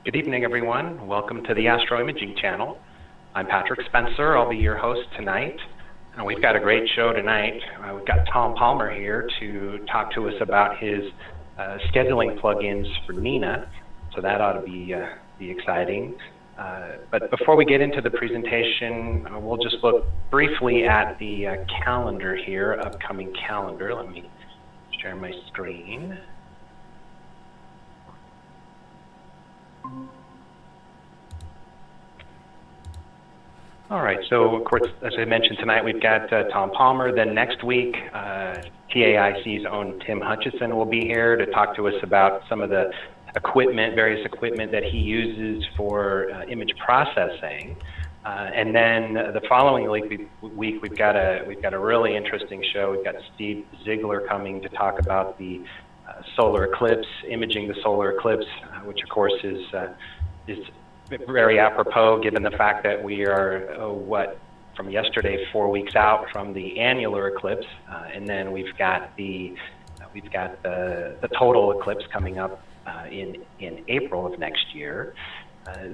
Good evening, everyone. Welcome to the Astro Imaging channel. I'm Patrick Spencer. I'll be your host tonight. We've got a great show tonight. We've got Tom Palmer here to talk to us about his scheduling plugins for N.I.N.A. So that ought to be exciting. But before we get into the presentation, we'll just look briefly at the calendar here, upcoming calendar. Let me share my screen. All right, so of course, as I mentioned tonight, we've got Tom Palmer. Then next week, TAIC's own Tim Hutchison will be here to talk to us about some of the equipment, various equipment that he uses for image processing. And then the following week, we've got a really interesting show. We've got Steve Ziegler coming to talk about the solar eclipse, imaging the solar eclipse, which of course is very apropos given the fact that we are, from yesterday, 4 weeks out from the annular eclipse, and then we've got the total eclipse coming up in April of next year.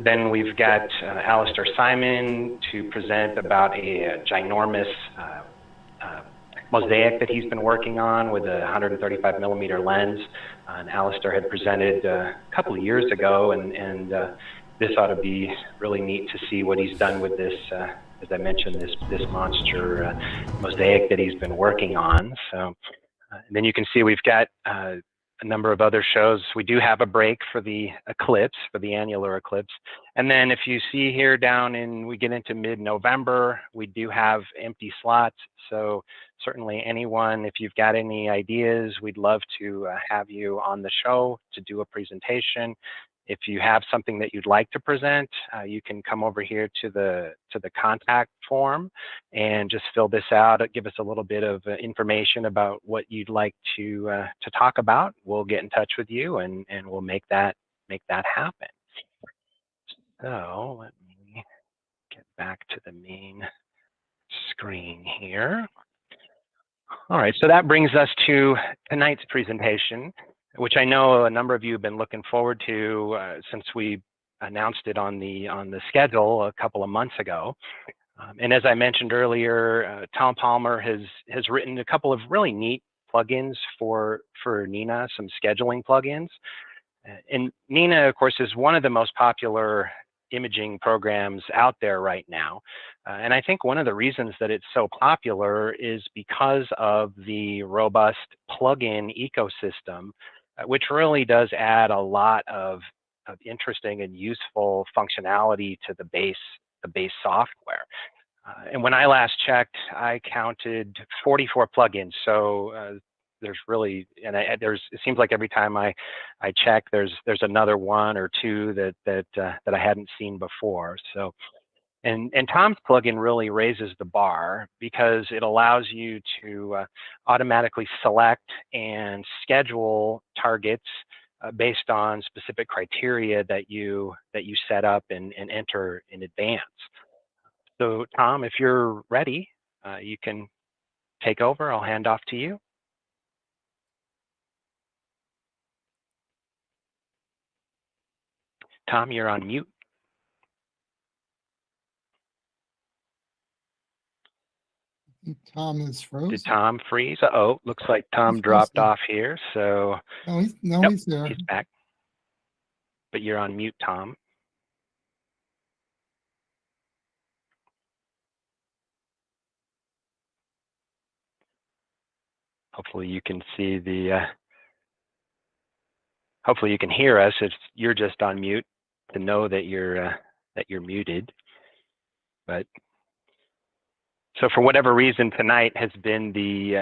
Then we've got Alistair Simon to present about a ginormous mosaic that he's been working on with a 135 millimeter lens. And Alistair had presented a couple of years ago, and this ought to be really neat to see what he's done with this, as I mentioned, this monster mosaic that he's been working on. So then you can see we've got a number of other shows. We do have a break for the eclipse, for the annular eclipse. And then if you see here we get into mid-November, we do have empty slots. So certainly anyone, if you've got any ideas, we'd love to have you on the show to do a presentation. If you have something that you'd like to present, you can come over here to the contact form and just fill this out. Give us a little bit of information about what you'd like to talk about. We'll get in touch with you and we'll make that happen. So let me get back to the main screen here. All right, so that brings us to tonight's presentation, which I know a number of you have been looking forward to since we announced it on the schedule a couple of months ago. And as I mentioned earlier, Tom Palmer has written a couple of really neat plugins for N.I.N.A, some scheduling plugins. And N.I.N.A, of course, is one of the most popular imaging programs out there right now. And I think one of the reasons that it's so popular is because of the robust plugin ecosystem, which really does add a lot of interesting and useful functionality to the base software. And when I last checked, I counted 44 plugins. So there's really, and it seems like every time I check, there's another one or two that I hadn't seen before. So, and Tom's plugin really raises the bar because it allows you to automatically select and schedule targets based on specific criteria that you set up and enter in advance. So Tom, if you're ready, you can take over. I'll hand off to you. Tom, you're on mute. Tom is frozen. Did Tom freeze? Uh-oh, looks like Tom dropped off here. So no, he's there. He's back. But you're on mute, Tom. Hopefully you can see hopefully you can hear us if you're just on mute to know that you're muted. But so for whatever reason, tonight has been we've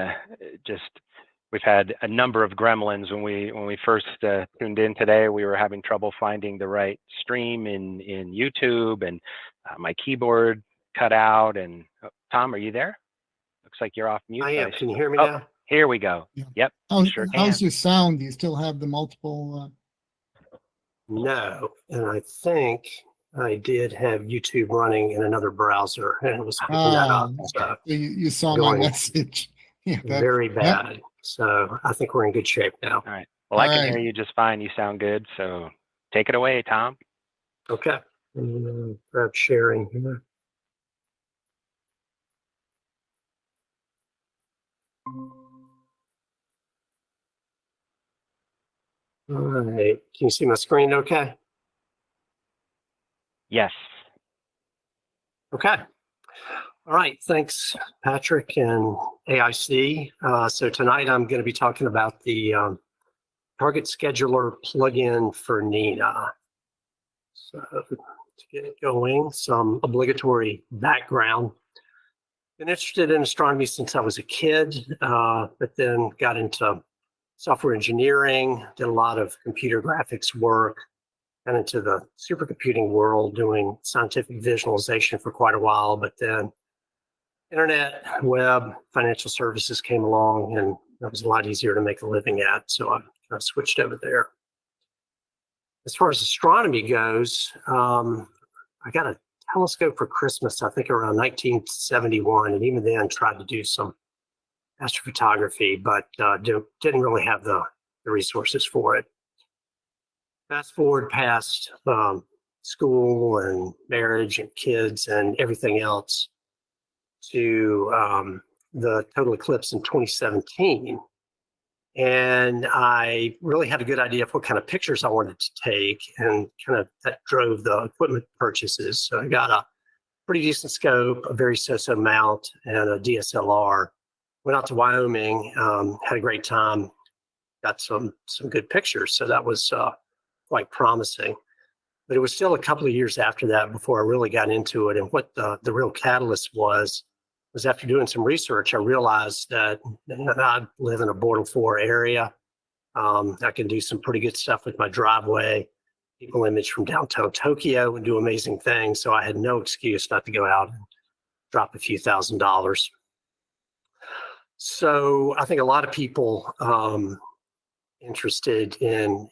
had a number of gremlins. When we first tuned in today, we were having trouble finding the right stream in YouTube, and my keyboard cut out. And Tom, are you there? Looks like you're off mute. I am. Can you hear me now? Here we go. Yeah. Yep. How's your sound? Do you still have the multiple? No, and I think I did have YouTube running in another browser, and it was picking that up. So you saw my message. Yeah, very bad. So I think we're in good shape now. All right. Well, I can hear you just fine. You sound good. So take it away, Tom. Okay. Grab sharing here. All right. Can you see my screen okay? Yes. Okay. All right. Thanks, Patrick and AIC. So tonight I'm going to be talking about the Target Scheduler plugin for N.I.N.A. So to get it going, some obligatory background. Been interested in astronomy since I was a kid, but then got into software engineering, did a lot of computer graphics work, got into the supercomputing world doing scientific visualization for quite a while, but then internet, web, financial services came along, and that was a lot easier to make a living at, so I kind of switched over there. As far as astronomy goes, I got a telescope for Christmas, I think around 1971, and even then tried to do some astrophotography, but didn't really have the resources for it. Fast forward past school and marriage and kids and everything else to the total eclipse in 2017. And I really had a good idea of what kind of pictures I wanted to take, and kind of that drove the equipment purchases. So I got a pretty decent scope, a very so-so mount, and a DSLR. Went out to Wyoming, had a great time, got some good pictures. So that was quite promising. But it was still a couple of years after that before I really got into it. And what the real catalyst was after doing some research, I realized that I live in a Border 4 area. I can do some pretty good stuff with my driveway. People image from downtown Tokyo and do amazing things. So I had no excuse not to go out and drop a few $1,000s. So I think a lot of people interested in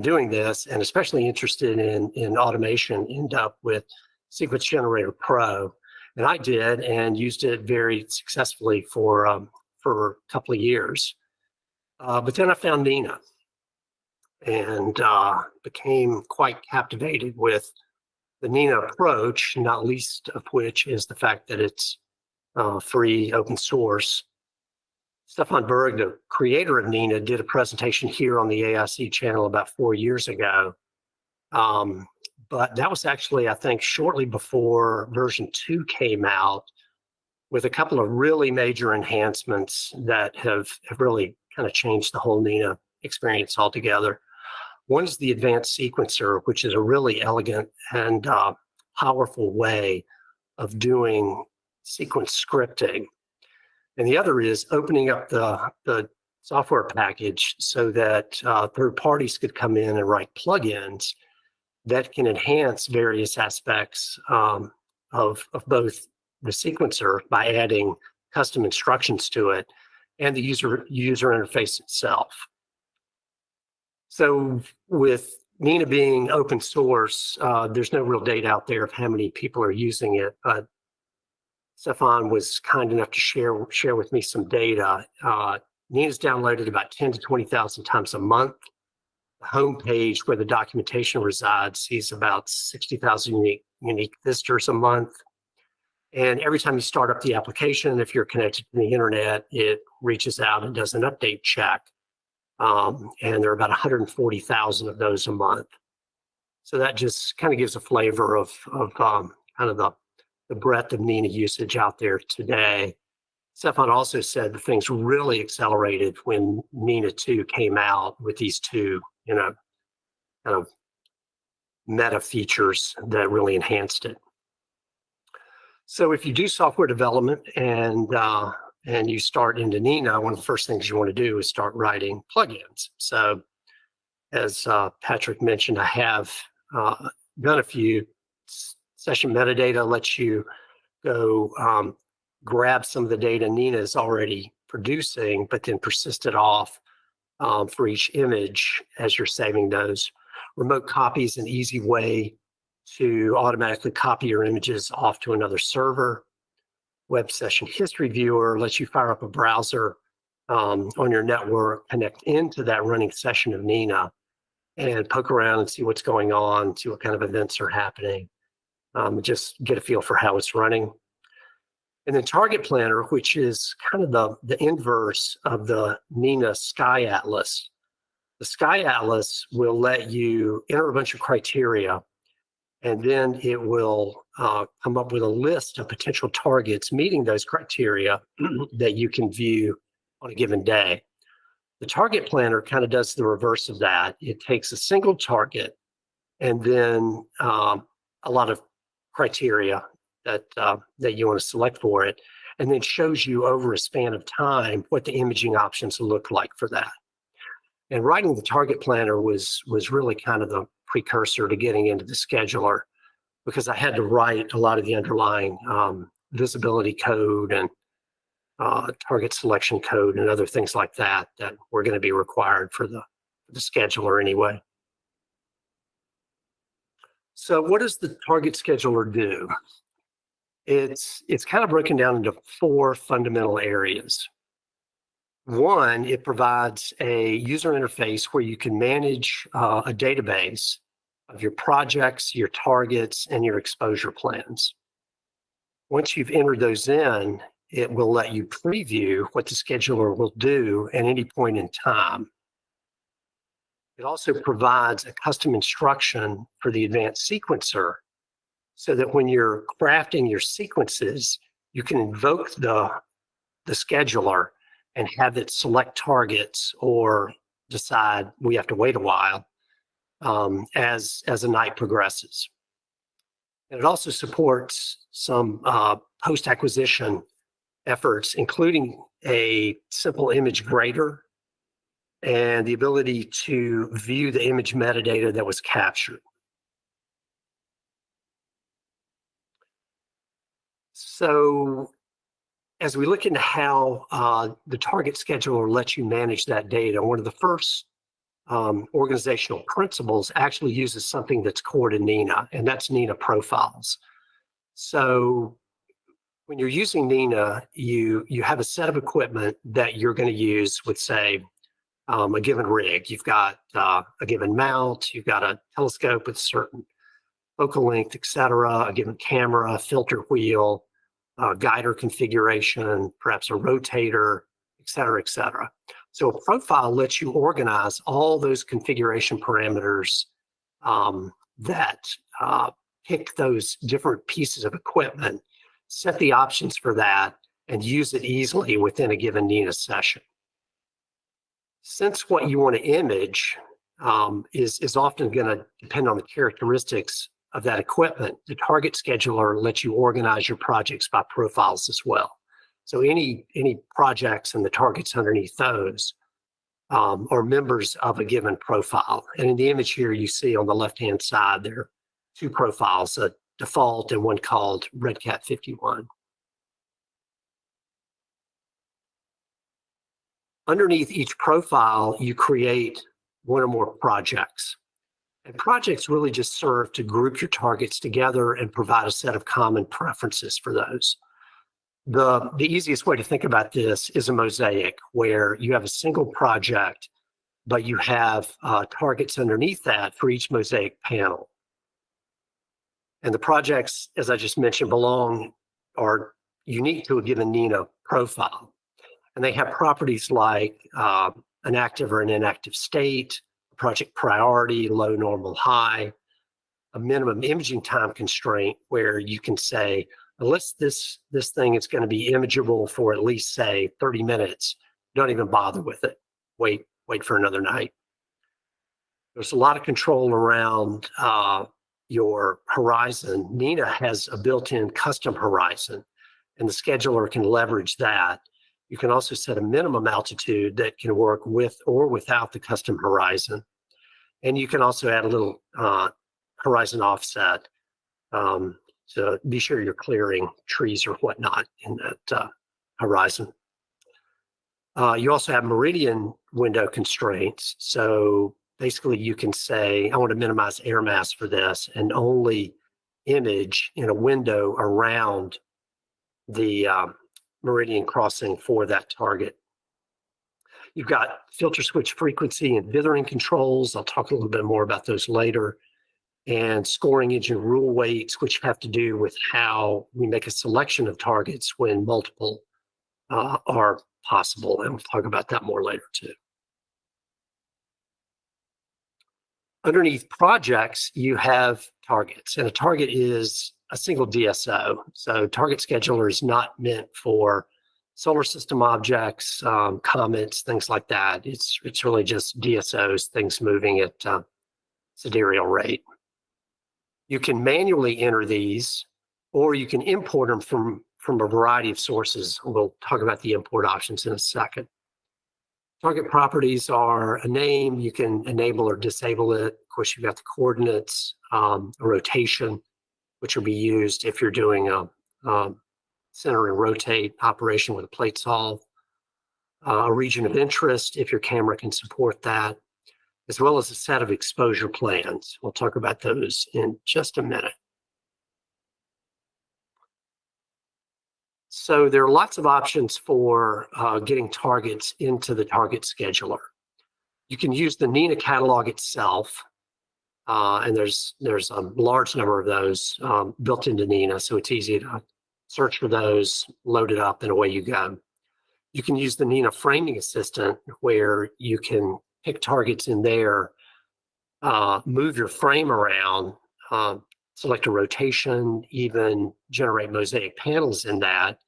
doing this, and especially interested in automation, end up with Sequence Generator Pro. And I did, and used it very successfully for a couple of years. But then I found N.I.N.A. and became quite captivated with the N.I.N.A. approach, not least of which is the fact that it's free, open source. Stefan Berg, the creator of N.I.N.A, did a presentation here on the AIC channel about 4 years ago. But that was actually, I think, shortly before version 2 came out, with a couple of really major enhancements that have really kind of changed the whole N.I.N.A experience altogether. One is the advanced sequencer, which is a really elegant and powerful way of doing sequence scripting. And the other is opening up the software package so that third parties could come in and write plugins that can enhance various aspects of both the sequencer by adding custom instructions to it and the user interface itself. So with N.I.N.A being open source, there's no real data out there of how many people are using it, but Stefan was kind enough to share with me some data. N.I.N.A's downloaded about 10 to 20,000 times a month. The homepage where the documentation resides sees about 60,000 unique visitors a month. And every time you start up the application, if you're connected to the internet, it reaches out and does an update check. And there are about 140,000 of those a month. So that just kind of gives a flavor of kind of the breadth of N.I.N.A usage out there today. Stefan also said that things really accelerated when N.I.N.A 2 came out with these two, kind of meta features that really enhanced it. So if you do software development and you start into N.I.N.A, one of the first things you want to do is start writing plugins. So as Patrick mentioned, I have done a few. Session metadata lets you go grab some of the data N.I.N.A is already producing, but then persist it off for each image as you're saving those. Remote copy is an easy way to automatically copy your images off to another server. Web Session History Viewer lets you fire up a browser on your network, connect into that running session of N.I.N.A, and poke around and see what's going on, see what kind of events are happening, just get a feel for how it's running. And then Target Planner, which is kind of the inverse of the N.I.N.A Sky Atlas. The Sky Atlas will let you enter a bunch of criteria, and then it will come up with a list of potential targets meeting those criteria that you can view on a given day. The Target Planner kind of does the reverse of that. It takes a single target and then a lot of criteria that you want to select for it, and then shows you over a span of time what the imaging options look like for that. And writing the Target Planner was really kind of the precursor to getting into the scheduler, because I had to write a lot of the underlying visibility code and target selection code and other things like that that were going to be required for the scheduler anyway. So what does the Target Scheduler do? It's kind of broken down into 4 fundamental areas. One, it provides a user interface where you can manage a database of your projects, your targets, and your exposure plans. Once you've entered those in, it will let you preview what the scheduler will do at any point in time. It also provides a custom instruction for the advanced sequencer, so that when you're crafting your sequences, you can invoke the scheduler and have it select targets or decide we have to wait a while as a night progresses. And it also supports some post-acquisition efforts, including a simple image grader and the ability to view the image metadata that was captured. So as we look into how the Target Scheduler lets you manage that data, one of the first organizational principles actually uses something that's core to N.I.N.A, and that's N.I.N.A profiles. So when you're using N.I.N.A, you have a set of equipment that you're going to use with, say, a given rig. You've got a given mount, you've got a telescope with certain focal length, et cetera, a given camera, filter wheel, guider configuration, perhaps a rotator, et cetera, et cetera. So a profile lets you organize all those configuration parameters that pick those different pieces of equipment, set the options for that, and use it easily within a given N.I.N.A session. Since what you want to image is often going to depend on the characteristics of that equipment, the Target Scheduler lets you organize your projects by profiles as well. So any projects and the targets underneath those are members of a given profile. And in the image here, you see on the left-hand side, there are 2 profiles, a default and one called Redcat 51. Underneath each profile, you create one or more projects. And projects really just serve to group your targets together and provide a set of common preferences for those. The easiest way to think about this is a mosaic, where you have a single project, but you have targets underneath that for each mosaic panel. And the projects, as I just mentioned, are unique to a given N.I.N.A profile. And they have properties like an active or an inactive state, project priority, low, normal, high, a minimum imaging time constraint where you can say, unless this thing is going to be imageable for at least, say, 30 minutes, don't even bother with it. Wait for another night. There's a lot of control around your horizon. N.I.N.A has a built-in custom horizon, and the scheduler can leverage that. You can also set a minimum altitude that can work with or without the custom horizon. And you can also add a little horizon offset to be sure you're clearing trees or whatnot in that horizon. You also have meridian window constraints. So basically you can say, I want to minimize air mass for this and only image in a window around the meridian crossing for that target. You've got filter switch frequency and dithering controls. I'll talk a little bit more about those later. And scoring engine rule weights, which have to do with how we make a selection of targets when multiple are possible. And we'll talk about that more later too. Underneath projects, you have targets, and a target is a single DSO. So target scheduler is not meant for solar system objects, comets, things like that. It's really just DSOs, things moving at sidereal rate. You can manually enter these, or you can import them from a variety of sources. We'll talk about the import options in a second. Target properties are a name. You can enable or disable it. Of course, you've got the coordinates, a rotation, which will be used if you're doing a center and rotate operation with a plate solve, a region of interest if your camera can support that, as well as a set of exposure plans. We'll talk about those in just a minute. So there are lots of options for getting targets into the target scheduler. You can use the N.I.N.A catalog itself, and there's a large number of those built into N.I.N.A, so it's easy to search for those, load it up, and away you go. You can use the N.I.N.A framing assistant, where you can pick targets in there, move your frame around, select a rotation, even generate mosaic panels in that,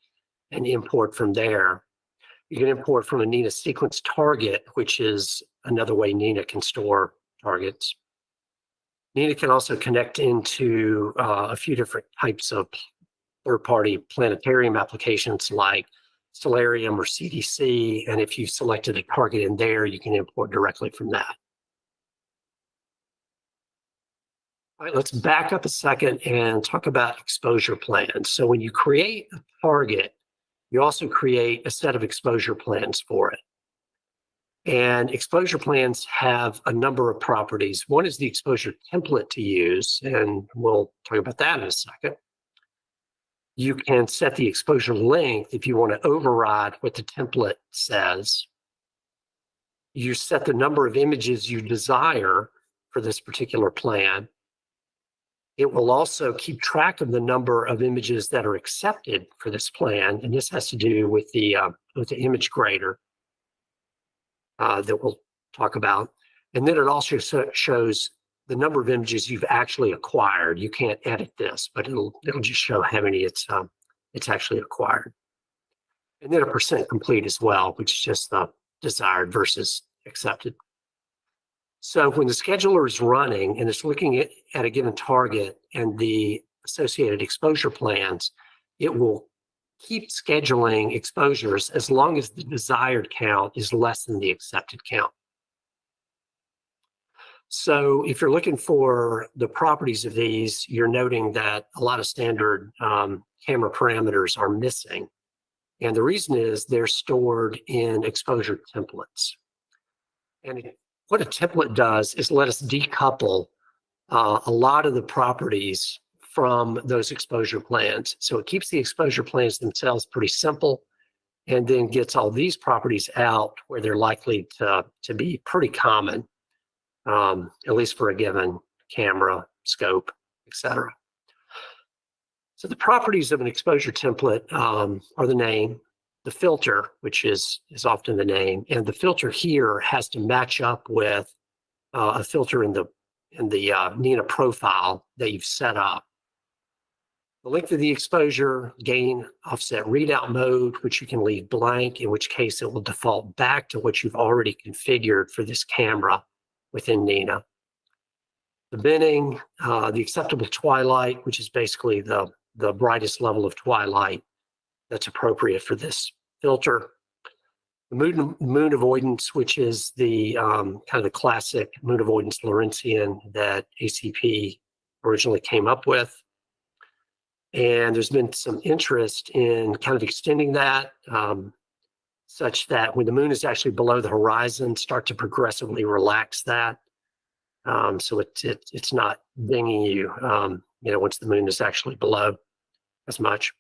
and import from there. You can import from a N.I.N.A sequence target, which is another way N.I.N.A can store targets. N.I.N.A can also connect into a few different types of third-party planetarium applications like Stellarium or CDC, and if you've selected a target in there, you can import directly from that. All right, let's back up a second and talk about exposure plans. So when you create a target, you also create a set of exposure plans for it. And exposure plans have a number of properties. One is the exposure template to use, and we'll talk about that in a second. You can set the exposure length if you want to override what the template says. You set the number of images you desire for this particular plan. It will also keep track of the number of images that are accepted for this plan, and this has to do with the image grader that we'll talk about. And then it also shows the number of images you've actually acquired. You can't edit this, but it'll just show how many it's actually acquired. And then a percent complete as well, which is just the desired versus accepted. So when the scheduler is running and it's looking at a given target and the associated exposure plans, it will keep scheduling exposures as long as the desired count is less than the accepted count. So if you're looking for the properties of these, you're noting that a lot of standard camera parameters are missing. And the reason is they're stored in exposure templates. And what a template does is let us decouple a lot of the properties from those exposure plans. So it keeps the exposure plans themselves pretty simple, and then gets all these properties out where they're likely to be pretty common, at least for a given camera, scope, etc. So the properties of an exposure template are the name, the filter, which is often the name, and the filter here has to match up with a filter in the N.I.N.A profile that you've set up. The length of the exposure, gain, offset readout mode, which you can leave blank, in which case it will default back to what you've already configured for this camera within N.I.N.A. The binning, the acceptable twilight, which is basically the brightest level of twilight that's appropriate for this filter. The moon avoidance, which is the kind of the classic moon avoidance Lorentzian that ACP originally came up with. And there's been some interest in kind of extending that such that when the moon is actually below the horizon, start to progressively relax that. So it's not dinging you, once the moon is actually below as much.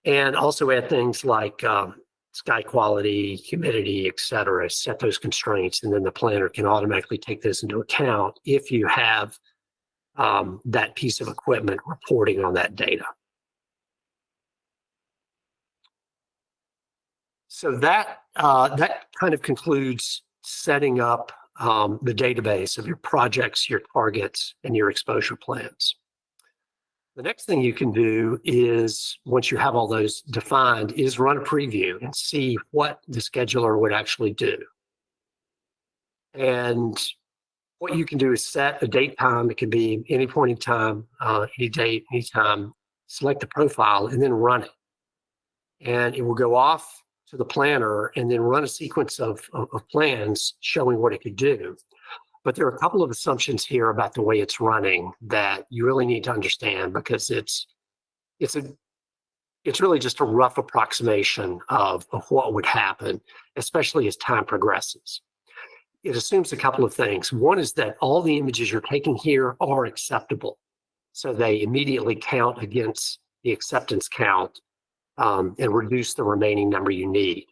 And also add things like sky quality, humidity, et cetera, set those constraints, and then the planner can automatically take those into account if you have that piece of equipment reporting on that data. So that kind of concludes setting up the database of your projects, your targets, and your exposure plans. The next thing you can do is, once you have all those defined, is run a preview and see what the scheduler would actually do. And what you can do is set a date time. It can be any point in time, any date, any time. Select the profile and then run it. And it will go off to the planner and then run a sequence of plans showing what it could do. But there are a couple of assumptions here about the way it's running that you really need to understand, because it's really just a rough approximation of what would happen, especially as time progresses. It assumes a couple of things. One is that all the images you're taking here are acceptable. So they immediately count against the acceptance count and reduce the remaining number you need.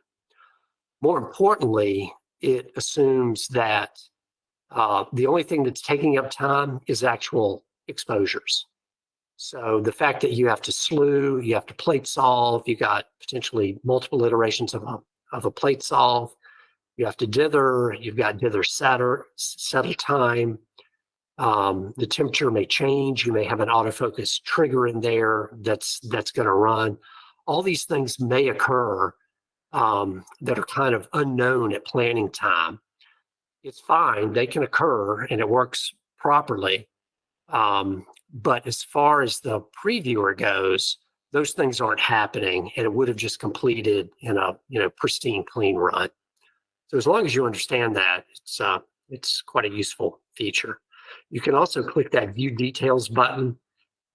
More importantly, it assumes that the only thing that's taking up time is actual exposures. So the fact that you have to slew, you have to plate solve, you got potentially multiple iterations of a plate solve, you have to dither, you've got dither settle time. The temperature may change. You may have an autofocus trigger in there that's going to run. All these things may occur that are kind of unknown at planning time. It's fine. They can occur and it works properly. But as far as the previewer goes, those things aren't happening, and it would have just completed in a pristine, clean run. So as long as you understand that, it's quite a useful feature. You can also click that View Details button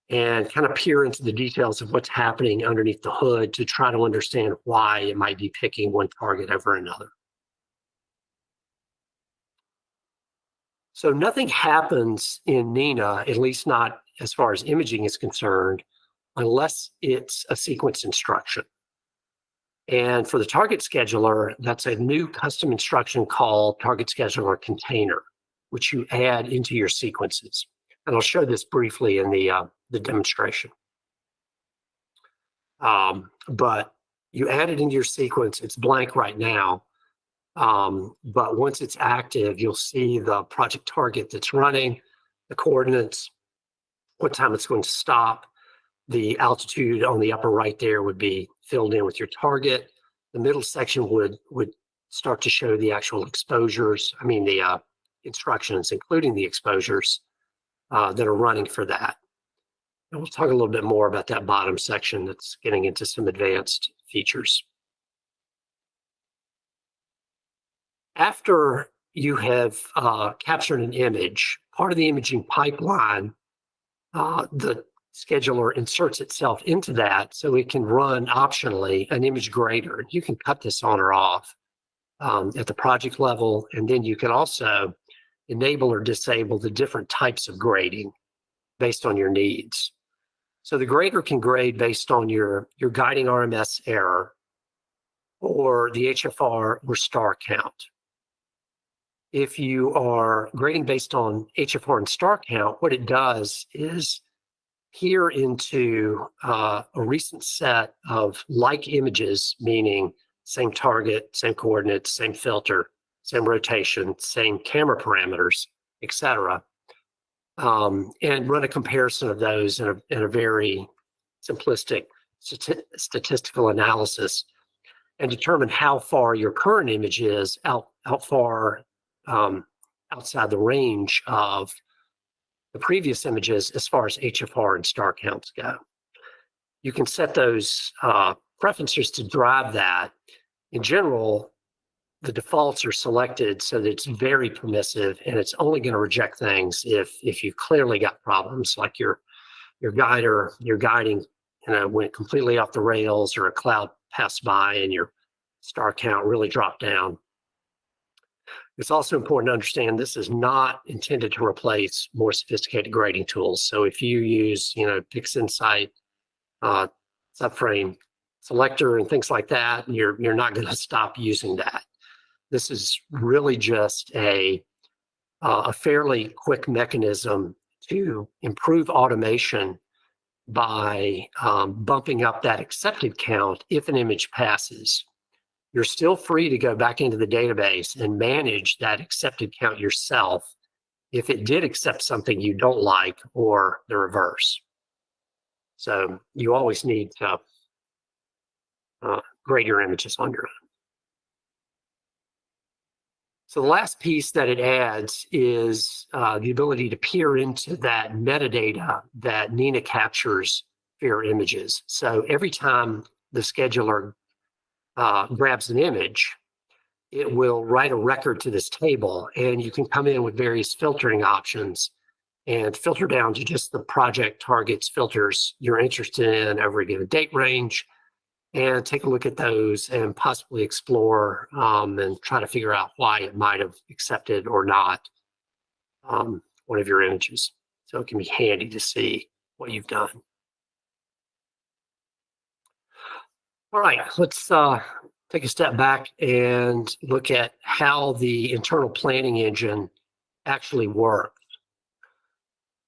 and kind of peer into the details of what's happening underneath the hood to try to understand why it might be picking one target over another. So nothing happens in N.I.N.A, at least not as far as imaging is concerned, unless it's a sequence instruction. And for the target scheduler, that's a new custom instruction called Target Scheduler Container, which you add into your sequences. And I'll show this briefly in the demonstration. But you add it into your sequence. It's blank right now. But once it's active, you'll see the project target that's running, the coordinates, what time it's going to stop. The altitude on the upper right there would be filled in with your target. The middle section would start to show the actual exposures, the instructions, including the exposures that are running for that. And we'll talk a little bit more about that bottom section that's getting into some advanced features. After you have captured an image, part of the imaging pipeline, the scheduler inserts itself into that so it can run optionally an image grader. You can cut this on or off at the project level, and then you can also enable or disable the different types of grading based on your needs. So the grader can grade based on your guiding RMS error or the HFR or star count. If you are grading based on HFR and star count, what it does is peer into a recent set of like images, meaning same target, same coordinates, same filter, same rotation, same camera parameters, etc., and run a comparison of those in a very simplistic statistical analysis, and determine how far your current image is out far outside the range of the previous images as far as HFR and star counts go. You can set those preferences to drive that. In general, the defaults are selected so that it's very permissive, and it's only going to reject things if you clearly got problems, like your guiding went completely off the rails, or a cloud passed by and your star count really dropped down. It's also important to understand this is not intended to replace more sophisticated grading tools. So if you use, PixInsight, subframe selector and things like that, you're not going to stop using that. This is really just a fairly quick mechanism to improve automation by bumping up that accepted count if an image passes. You're still free to go back into the database and manage that accepted count yourself if it did accept something you don't like or the reverse. So you always need to grade your images on your own. So the last piece that it adds is the ability to peer into that metadata that N.I.N.A captures for your images. So every time the scheduler grabs an image, it will write a record to this table, and you can come in with various filtering options and filter down to just the project targets filters you're interested in over a given date range, and take a look at those and possibly explore and try to figure out why it might have accepted or not one of your images. So it can be handy to see what you've done. All right, let's take a step back and look at how the internal planning engine actually works.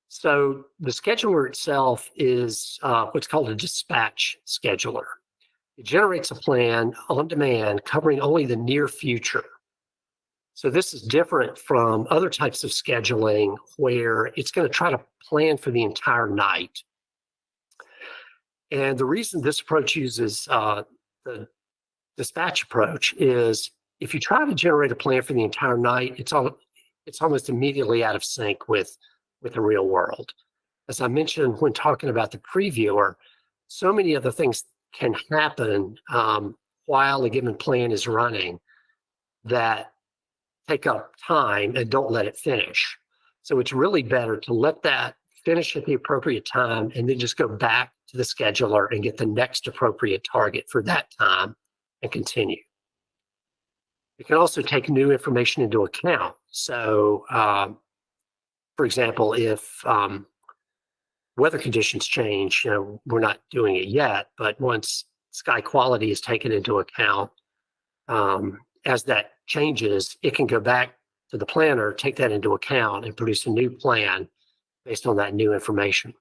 So the scheduler itself is what's called a dispatch scheduler. It generates a plan on demand covering only the near future. So this is different from other types of scheduling where it's going to try to plan for the entire night. And the reason this approach uses the dispatch approach is if you try to generate a plan for the entire night, it's almost immediately out of sync with the real world. As I mentioned when talking about the previewer, so many other things can happen while a given plan is running that take up time and don't let it finish. So it's really better to let that finish at the appropriate time and then just go back to the scheduler and get the next appropriate target for that time and continue. You can also take new information into account. So, for example, if weather conditions change, we're not doing it yet, but once sky quality is taken into account, as that changes, it can go back to the planner, take that into account, and produce a new plan based on that new information.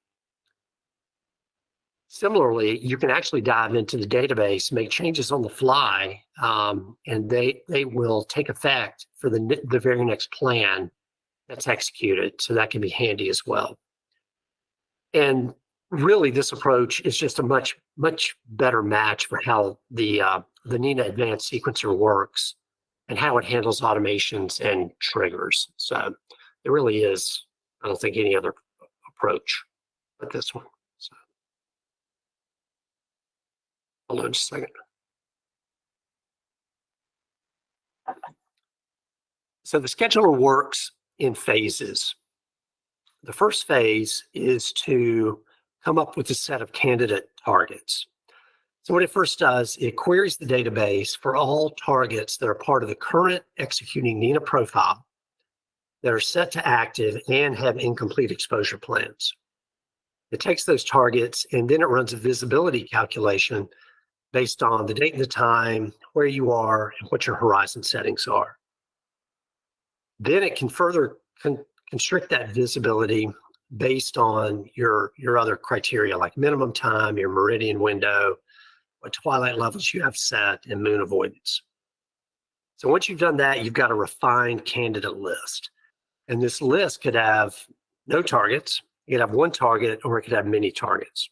Similarly, you can actually dive into the database, make changes on the fly, and they will take effect for the very next plan that's executed. So that can be handy as well. And really, this approach is just a much better match for how the N.I.N.A Advanced Sequencer works and how it handles automations and triggers. So there really is, I don't think, any other approach but this one. So hold on just a second. So the scheduler works in phases. The first phase is to come up with a set of candidate targets. So what it first does, it queries the database for all targets that are part of the current executing N.I.N.A profile that are set to active and have incomplete exposure plans. It takes those targets and then it runs a visibility calculation based on the date and the time, where you are, and what your horizon settings are. Then it can further constrict that visibility based on your other criteria like minimum time, your meridian window, what twilight levels you have set, and moon avoidance. So once you've done that, you've got a refined candidate list. And this list could have no targets, it could have one target, or it could have many targets.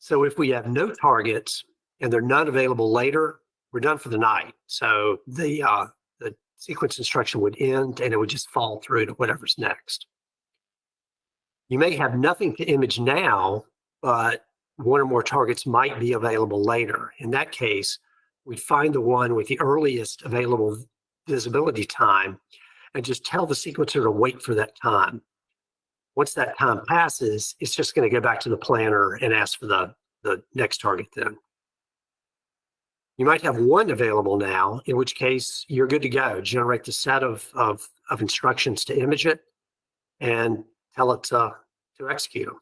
So if we have no targets and there are none available later, we're done for the night. So the sequence instruction would end and it would just fall through to whatever's next. You may have nothing to image now, but one or more targets might be available later. In that case, we'd find the one with the earliest available visibility time and just tell the sequencer to wait for that time. Once that time passes, it's just going to go back to the planner and ask for the next target then. You might have one available now, in which case you're good to go. Generate the set of instructions to image it and tell it to execute them.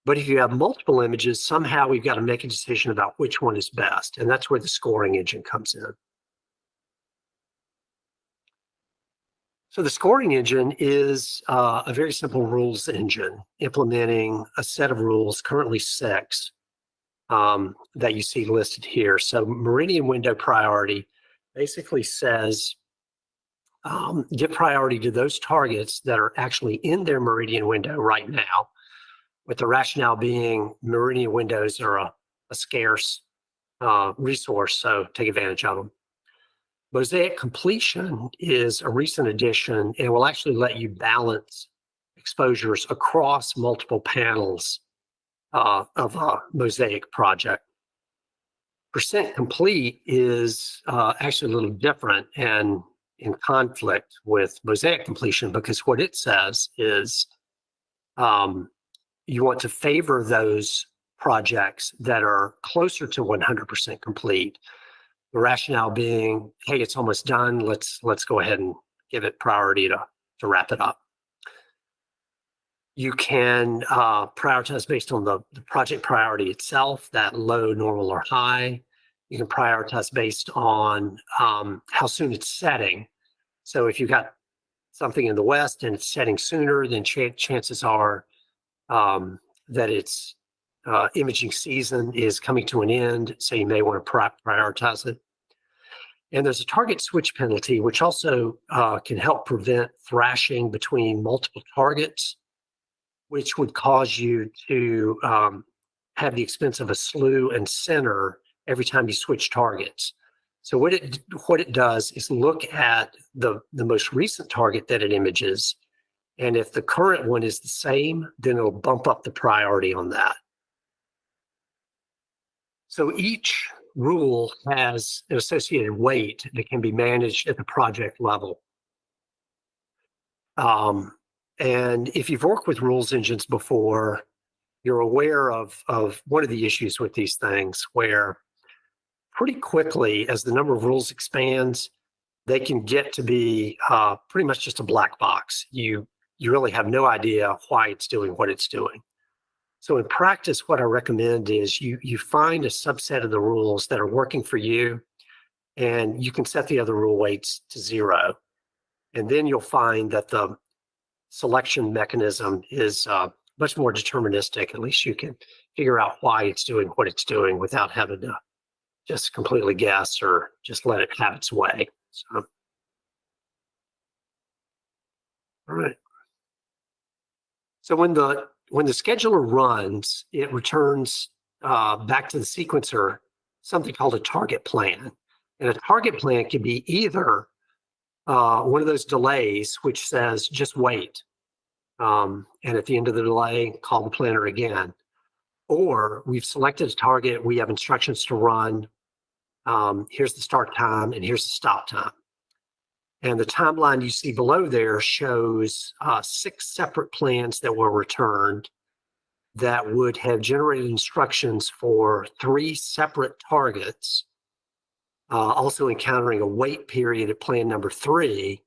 But if you have multiple images, somehow we've got to make a decision about which one is best. And that's where the scoring engine comes in. So the scoring engine is a very simple rules engine implementing a set of rules, currently 6, that you see listed here. So meridian window priority basically says give priority to those targets that are actually in their meridian window right now, with the rationale being meridian windows are a scarce resource, so take advantage of them. Mosaic completion is a recent addition and will actually let you balance exposures across multiple panels of a mosaic project. Percent complete is actually a little different and in conflict with mosaic completion, because what it says is you want to favor those projects that are closer to 100% complete. The rationale being, hey, it's almost done. Let's go ahead and give it priority to wrap it up. You can prioritize based on the project priority itself, that low, normal, or high. You can prioritize based on how soon it's setting. So if you've got something in the west and it's setting sooner, then chances are that its imaging season is coming to an end, so you may want to prioritize it. And there's a target switch penalty, which also can help prevent thrashing between multiple targets, which would cause you to have the expense of a slew and center every time you switch targets. So what it does is look at the most recent target that it images, and if the current one is the same, then it'll bump up the priority on that. So each rule has an associated weight that can be managed at the project level. And if you've worked with rules engines before, you're aware of one of the issues with these things, where pretty quickly, as the number of rules expands, they can get to be pretty much just a black box. You really have no idea why it's doing what it's doing. So in practice, what I recommend is you find a subset of the rules that are working for you, and you can set the other rule weights to 0. And then you'll find that the selection mechanism is much more deterministic. At least you can figure out why it's doing what it's doing without having to just completely guess or just let it have its way. So, all right. So when the scheduler runs, it returns back to the sequencer something called a target plan. And a target plan can be either one of those delays which says just wait, and at the end of the delay, call the planner again. Or we've selected a target, we have instructions to run, here's the start time and here's the stop time. And the timeline you see below there shows 6 separate plans that were returned that would have generated instructions for 3 separate targets, also encountering a wait period at plan number 3,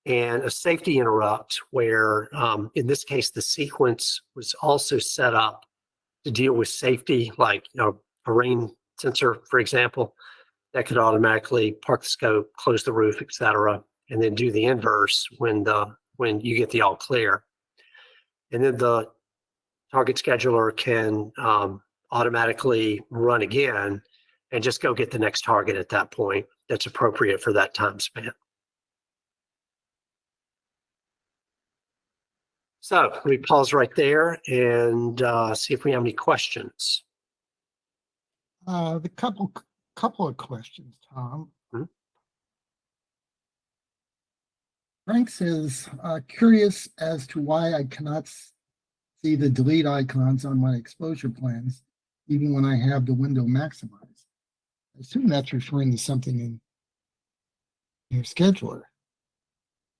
and a safety interrupt where, in this case, the sequence was also set up to deal with safety, like a rain sensor, for example, that could automatically park the scope, close the roof, etc., and then do the inverse when you get the all clear. And then the target scheduler can automatically run again and just go get the next target at that point that's appropriate for that time span. So let me pause right there and see if we have any questions. The couple of questions, Tom. Mm-hmm. Frank says, curious as to why I cannot see the delete icons on my exposure plans, even when I have the window maximized. I assume that's referring to something in your scheduler.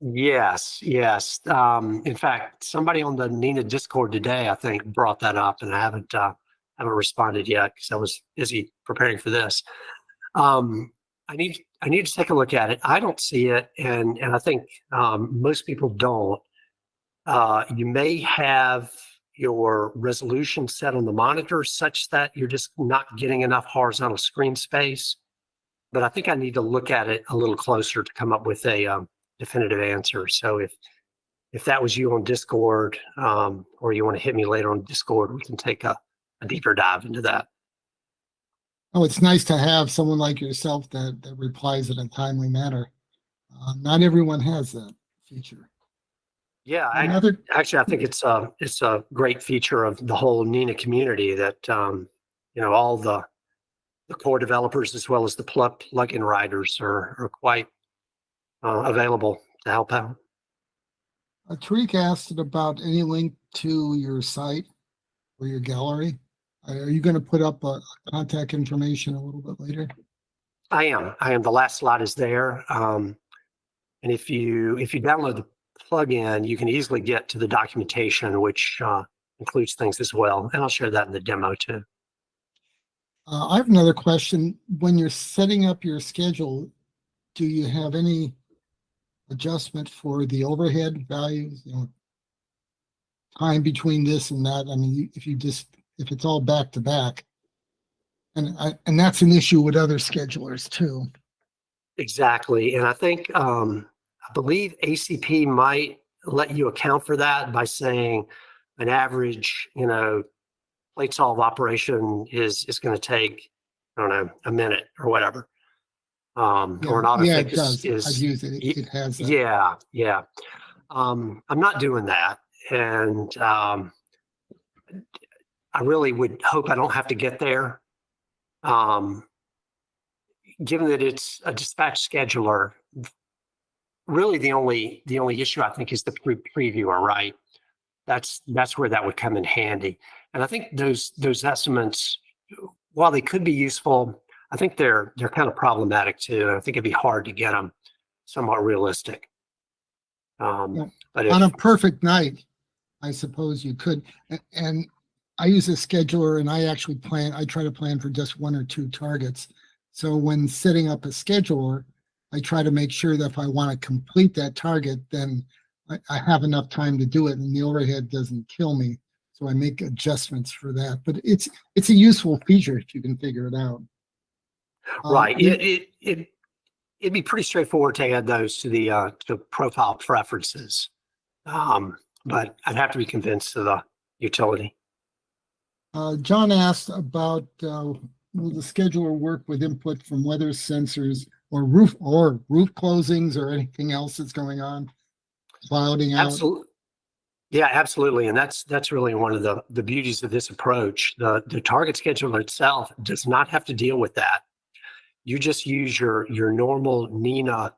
Yes. In fact, somebody on the N.I.N.A Discord today, I think, brought that up, and I haven't responded yet because I was busy preparing for this. I need to take a look at it. I don't see it, and I think most people don't. You may have your resolution set on the monitor such that you're just not getting enough horizontal screen space. But I think I need to look at it a little closer to come up with a definitive answer. So if that was you on Discord, or you want to hit me later on Discord, we can take a deeper dive into that. Oh, it's nice to have someone like yourself that replies in a timely manner. Not everyone has that feature. Yeah, Another, actually, I think it's a great feature of the whole N.I.N.A community that all the core developers as well as the plugin writers are quite available to help out. Tariq asked about any link to your site or your gallery. Are you going to put up contact information a little bit later? I am. The last slide is there. And if you download the plugin, you can easily get to the documentation, which includes things as well. And I'll share that in the demo too. I have another question. When you're setting up your schedule, do you have any adjustment for the overhead values? Time between this and that. I mean, if it's all back to back, and that's an issue with other schedulers too. Exactly, and I think I believe ACP might let you account for that by saying an average, plate solve operation is going to take, I don't know, a minute or whatever. Or an autofix it does. I've used it. It has that. Yeah. I'm not doing that, and I really would hope I don't have to get there. Given that it's a dispatch scheduler, really the only issue I think is the previewer, right? That's where that would come in handy. And I think those estimates, while they could be useful, I think they're kind of problematic too. And I think it'd be hard to get them somewhat realistic. But on a perfect night, I suppose you could. And I use a scheduler, and I try to plan for just one or two targets. So when setting up a scheduler, I try to make sure that if I want to complete that target, then I have enough time to do it and the overhead doesn't kill me. So I make adjustments for that. But it's a useful feature if you can figure it out. Right. It'd be pretty straightforward to add those to the profile preferences. But I'd have to be convinced of the utility. John asked about will the scheduler work with input from weather sensors or roof closings or anything else that's going on, clouding out? Absolutely. Yeah, absolutely. And that's really one of the beauties of this approach. The target scheduler itself does not have to deal with that. You just use your normal N.I.N.A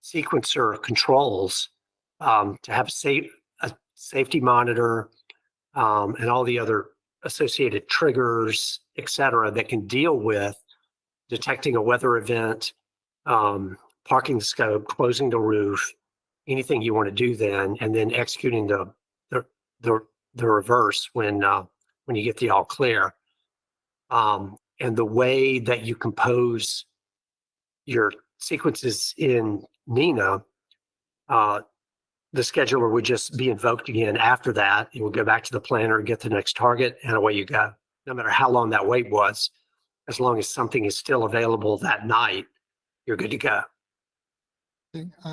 sequencer controls to have a safety monitor and all the other associated triggers, et cetera, that can deal with detecting a weather event, parking the scope, closing the roof, anything you want to do then, and then executing the reverse when you get the all clear. And the way that you compose your sequences in N.I.N.A, the scheduler would just be invoked again after that. It will go back to the planner, get the next target, and away you go. No matter how long that wait was, as long as something is still available that night, you're good to go.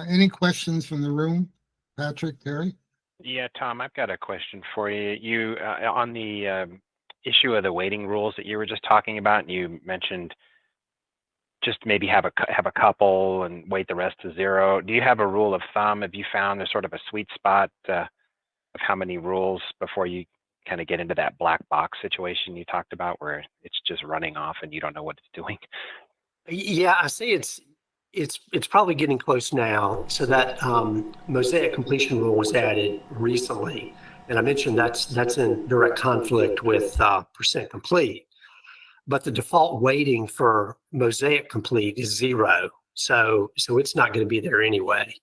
Any questions from the room? Patrick, Terry? Yeah, Tom, I've got a question for you. You on the issue of the waiting rules that you were just talking about, and you mentioned just maybe have a couple and wait the rest to zero. Do you have a rule of thumb? Have you found there's sort of a sweet spot of how many rules before you kind of get into that black box situation you talked about, where it's just running off and you don't know what it's doing? Yeah, I see it's probably getting close now. So that mosaic completion rule was added recently, and I mentioned that's in direct conflict with percent complete. But the default weighting for mosaic complete is 0, so it's not going to be there anyway.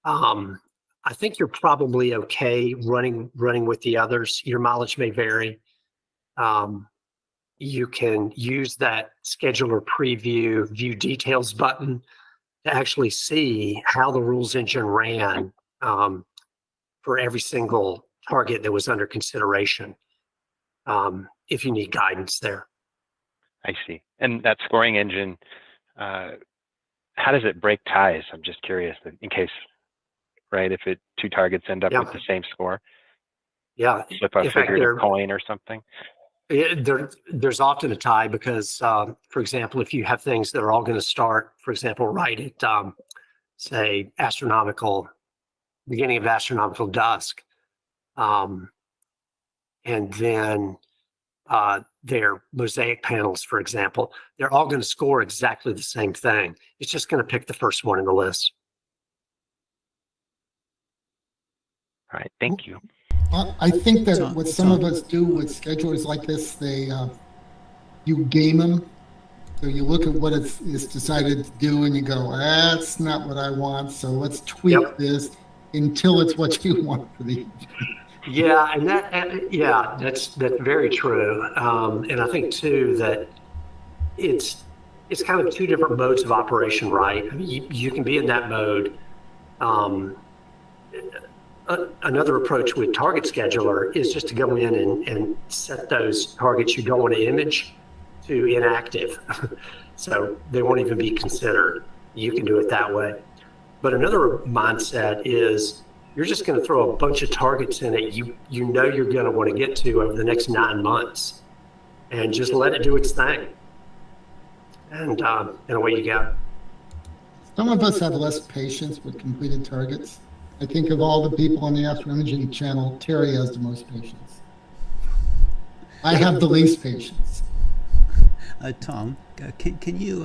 I think you're probably okay running with the others. Your mileage may vary. You can use that scheduler preview view details button to actually see how the rules engine ran for every single target that was under consideration, if you need guidance there. I see. And that scoring engine, how does it break ties? I'm just curious in case, right, if two targets end up Yeah. with the same score, Yeah. flip a In fact, figurative coin or something. There's often a tie because, for example, if you have things that are all going to start, for example, right at, say, beginning of astronomical dusk, and then their mosaic panels, for example, they're all going to score exactly the same thing. It's just going to pick the first one in the list. All right, thank you. I think that what some of us do with schedulers like this, you game them. So you look at what it's decided to do and you go, that's not what I want. So let's tweak this until it's what you want for the evening. Yeah, that's very true. And I think too that it's kind of two different modes of operation, right? I mean, you can be in that mode. Another approach with Target Scheduler is just to go in and set those targets you don't want to image to inactive. So they won't even be considered. You can do it that way. But another mindset is you're just going to throw a bunch of targets in it you know you're going to want to get to over the next 9 months and just let it do its thing. And away you go. Some of us have less patience with completed targets. I think of all the people on the Astro Imaging channel, Terry has the most patience. I have the least patience. Tom, can you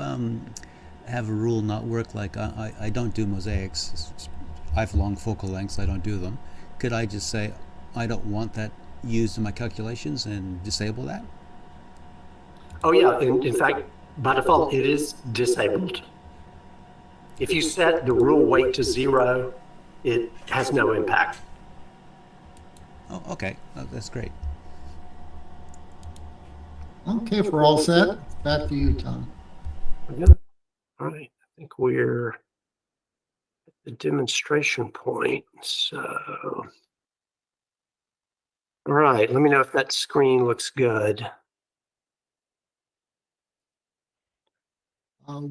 have a rule not work like I don't do mosaics? I have long focal lengths, I don't do them. Could I just say I don't want that used in my calculations and disable that? Oh yeah, in fact, by default, it is disabled. If you set the rule weight to 0, it has no impact. Oh, okay, that's great. Okay, if we're all set, back to you, Tom. Good. All right, I think we're at the demonstration point. So, all right, let me know if that screen looks good.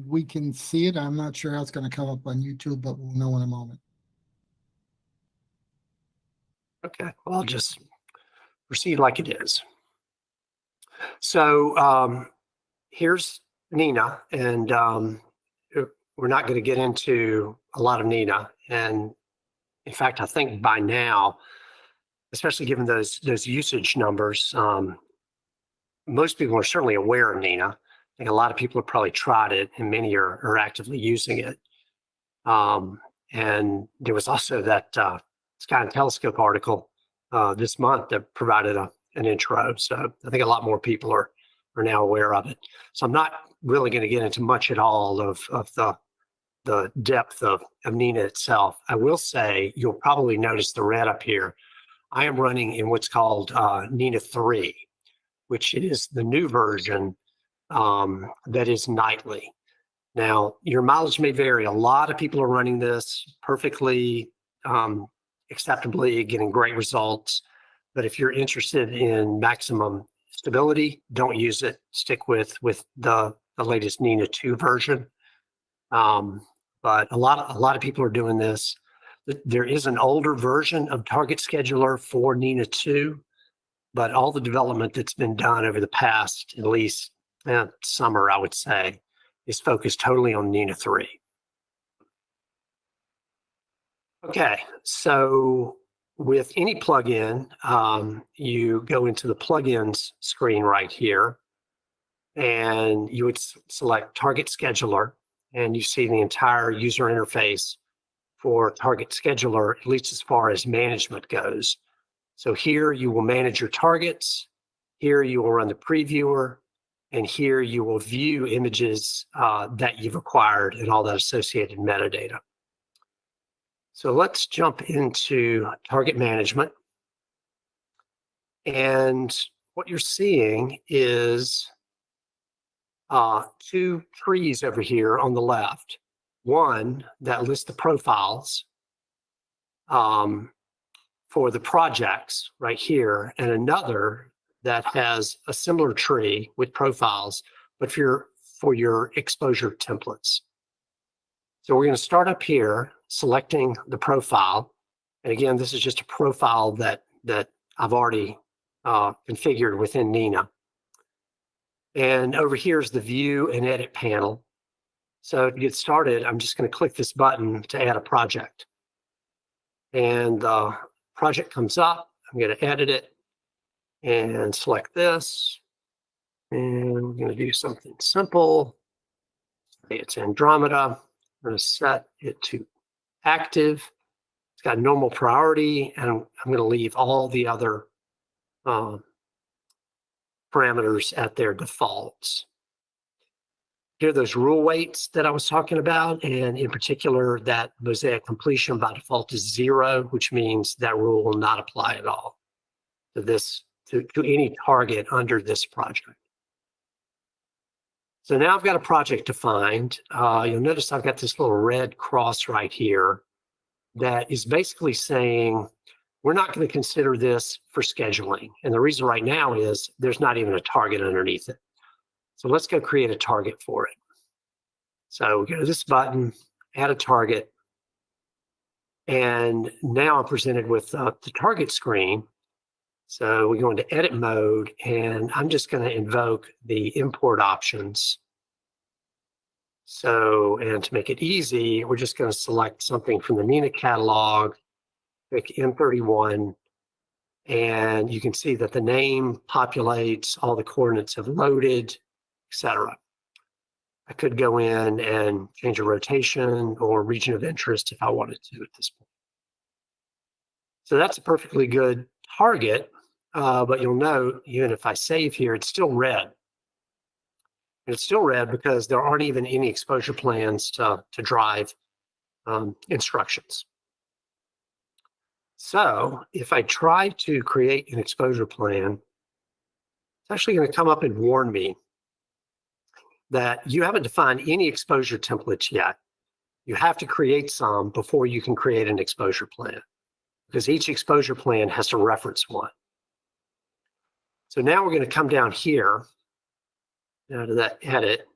We can see it. I'm not sure how it's going to come up on YouTube, but we'll know in a moment. Okay, well, I'll just proceed like it is. So here's N.I.N.A, and we're not going to get into a lot of N.I.N.A. And in fact, I think by now, especially given those usage numbers, most people are certainly aware of N.I.N.A. I think a lot of people have probably tried it, and many are actively using it. And there was also that Sky and Telescope article this month that provided an intro. So I think a lot more people are now aware of it. So I'm not really going to get into much at all of the depth of N.I.N.A itself. I will say you'll probably notice the red up here. I am running in what's called N.I.N.A 3, which is the new version that is nightly. Now, your mileage may vary. A lot of people are running this perfectly acceptably, getting great results. But if you're interested in maximum stability, don't use it. Stick with the latest N.I.N.A 2 version. But a lot of people are doing this. There is an older version of Target Scheduler for N.I.N.A 2, but all the development that's been done over the past, at least summer, I would say, is focused totally on N.I.N.A 3. Okay, so with any plugin, you go into the plugins screen right here, and you would select Target Scheduler, and you see the entire user interface for Target Scheduler, at least as far as management goes. So here you will manage your targets, here you will run the previewer, and here you will view images that you've acquired and all that associated metadata. So let's jump into target management. And what you're seeing is 2 trees over here on the left. One that lists the profiles for the projects right here, and another that has a similar tree with profiles, but for your exposure templates. So we're going to start up here, selecting the profile. And again, this is just a profile that I've already configured within N.I.N.A. And over here is the view and edit panel. So to get started, I'm just going to click this button to add a project. And the project comes up. I'm going to edit it and select this. And we're going to do something simple. Say it's Andromeda. I'm going to set it to active. It's got normal priority, and I'm going to leave all the other parameters at their defaults. Here are those rule weights that I was talking about, and in particular, that mosaic completion by default is 0, which means that rule will not apply at all to this to any target under this project. So now I've got a project defined. You'll notice I've got this little red cross right here that is basically saying we're not going to consider this for scheduling. And the reason right now is there's not even a target underneath it. So let's go create a target for it. So we go to this button, add a target. And now I'm presented with the target screen. So we go into edit mode, and I'm just going to invoke the import options. So, and to make it easy, we're just going to select something from the N.I.N.A catalog, pick N31, and you can see that the name populates, all the coordinates have loaded, etc. I could go in and change a rotation or region of interest if I wanted to at this point. So that's a perfectly good target, but you'll note, even if I save here, it's still red. And it's still red because there aren't even any exposure plans to drive instructions. So if I try to create an exposure plan, it's actually going to come up and warn me that you haven't defined any exposure templates yet. You have to create some before you can create an exposure plan, because each exposure plan has to reference one. So now we're going to come down here, now to that edit.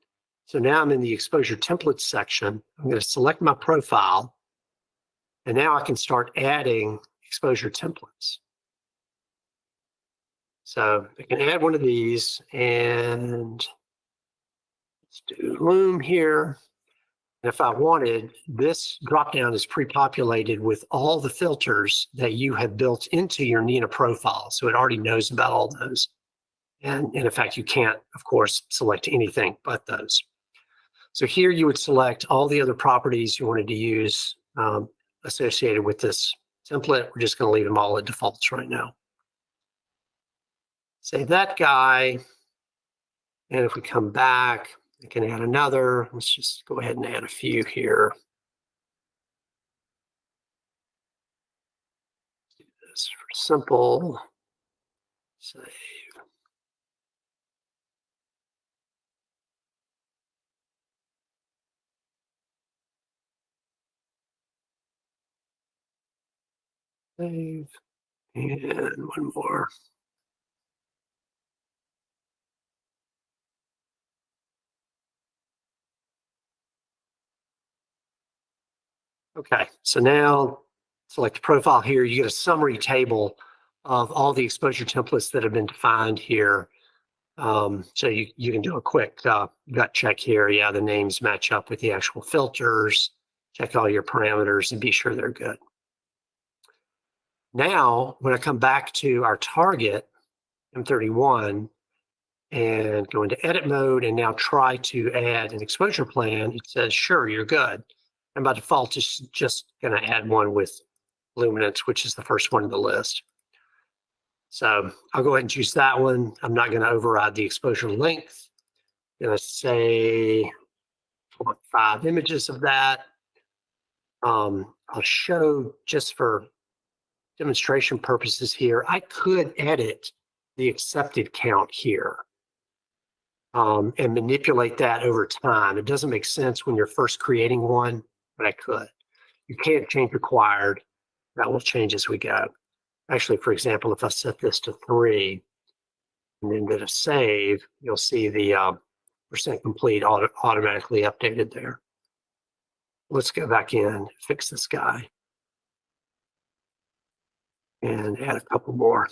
So now I'm in the exposure templates section. I'm going to select my profile, and now I can start adding exposure templates. So I can add one of these, and let's do Loom here. And if I wanted, this dropdown is pre-populated with all the filters that you have built into your N.I.N.A profile. So it already knows about all those. And in fact, you can't, of course, select anything but those. So here you would select all the other properties you wanted to use associated with this template. We're just going to leave them all at defaults right now. Save that guy. And if we come back, I can add another. Let's just go ahead and add a few here. Do this for simple. Save. Save. And one more. Okay, so now select profile here. You get a summary table of all the exposure templates that have been defined here. So you can do a quick gut check here. Yeah, the names match up with the actual filters. Check all your parameters and be sure they're good. Now, when I come back to our target, M31, and go into edit mode and now try to add an exposure plan, it says, sure, you're good. And by default, it's just going to add one with luminance, which is the first one in the list. So I'll go ahead and choose that one. I'm not going to override the exposure length. I'm going to say 5 images of that. I'll show, just for demonstration purposes here, I could edit the accepted count here and manipulate that over time. It doesn't make sense when you're first creating one, but I could. You can't change required. That will change as we go. Actually, for example, if I set this to 3 and then did a save, you'll see the percent complete automatically updated there. Let's go back in, fix this guy, and add a couple more.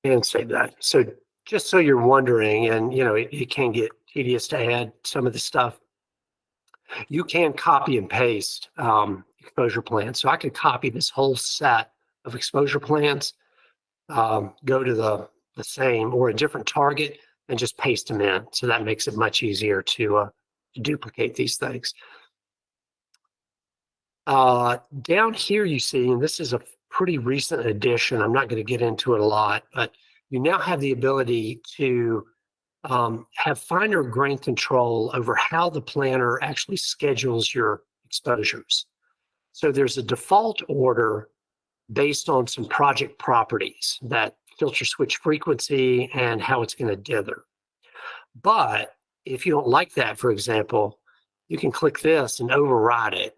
And save that. So just so you're wondering, and it can get tedious to add some of the stuff, you can copy and paste exposure plans. So I could copy this whole set of exposure plans, go to the same or a different target and just paste them in. So that makes it much easier to duplicate these things. Down here you see, and this is a pretty recent addition, I'm not going to get into it a lot, but you now have the ability to have finer grain control over how the planner actually schedules your exposures. So there's a default order based on some project properties, that filter switch frequency and how it's going to dither. But if you don't like that, for example, you can click this and override it.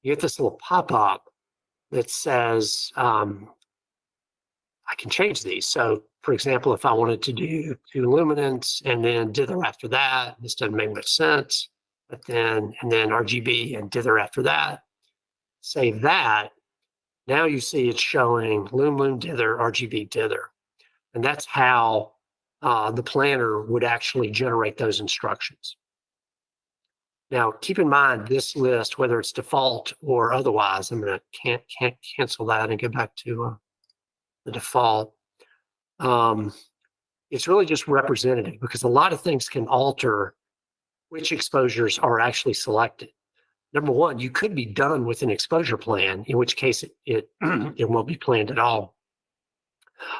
You get this little pop-up that says, I can change these. So for example, if I wanted to do 2 luminance and then dither after that, this doesn't make much sense, but then RGB and dither after that, save that. Now you see it's showing lume dither, RGB dither. And that's how the planner would actually generate those instructions. Now, keep in mind this list, whether it's default or otherwise, I'm going to can't cancel that and go back to the default. It's really just representative because a lot of things can alter which exposures are actually selected. Number one, you could be done with an exposure plan, in which case it won't be planned at all.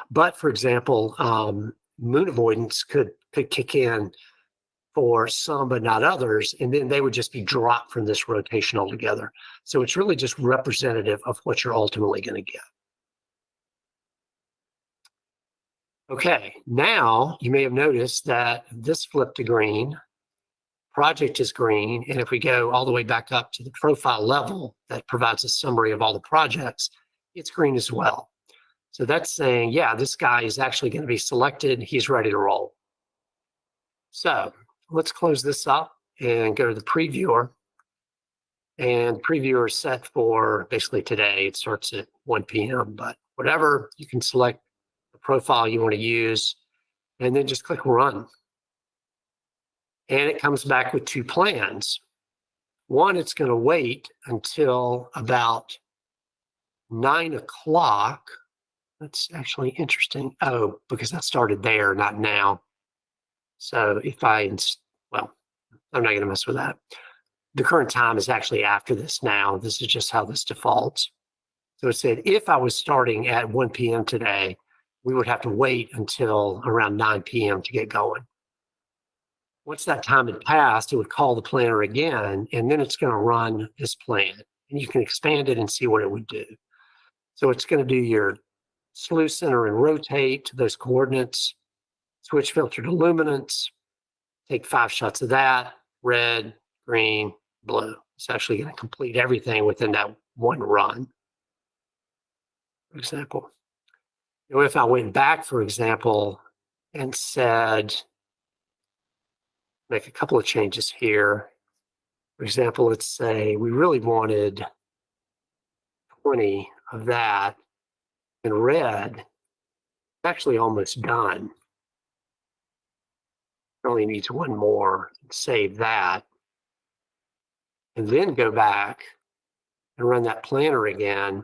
But for example, moon avoidance could kick in for some but not others, and then they would just be dropped from this rotation altogether. So it's really just representative of what you're ultimately going to get. Okay, now you may have noticed that this flipped to green, project is green, and if we go all the way back up to the profile level that provides a summary of all the projects, it's green as well. So that's saying, yeah, this guy is actually going to be selected, he's ready to roll. So let's close this up and go to the previewer. And previewer is set for basically today. It starts at 1 p.m., but whatever, you can select the profile you want to use and then just click run. And it comes back with 2 plans. One, it's going to wait until about 9 o'clock. That's actually interesting. Oh, because I started there, not now. So if well, I'm not going to mess with that. The current time is actually after this now. This is just how this defaults. So it said if I was starting at 1 p.m. today, we would have to wait until around 9 p.m. to get going. Once that time had passed, it would call the planner again, and then it's going to run this plan. And you can expand it and see what it would do. So it's going to do your slew, center, and rotate to those coordinates, switch filter to luminance, take 5 shots of that, red, green, blue. It's actually going to complete everything within that one run. For example, if I went back, for example, and said, make a couple of changes here. For example, let's say we really wanted 20 of that in red. It's actually almost done. It only needs 1 more. Save that. And then go back and run that planner again.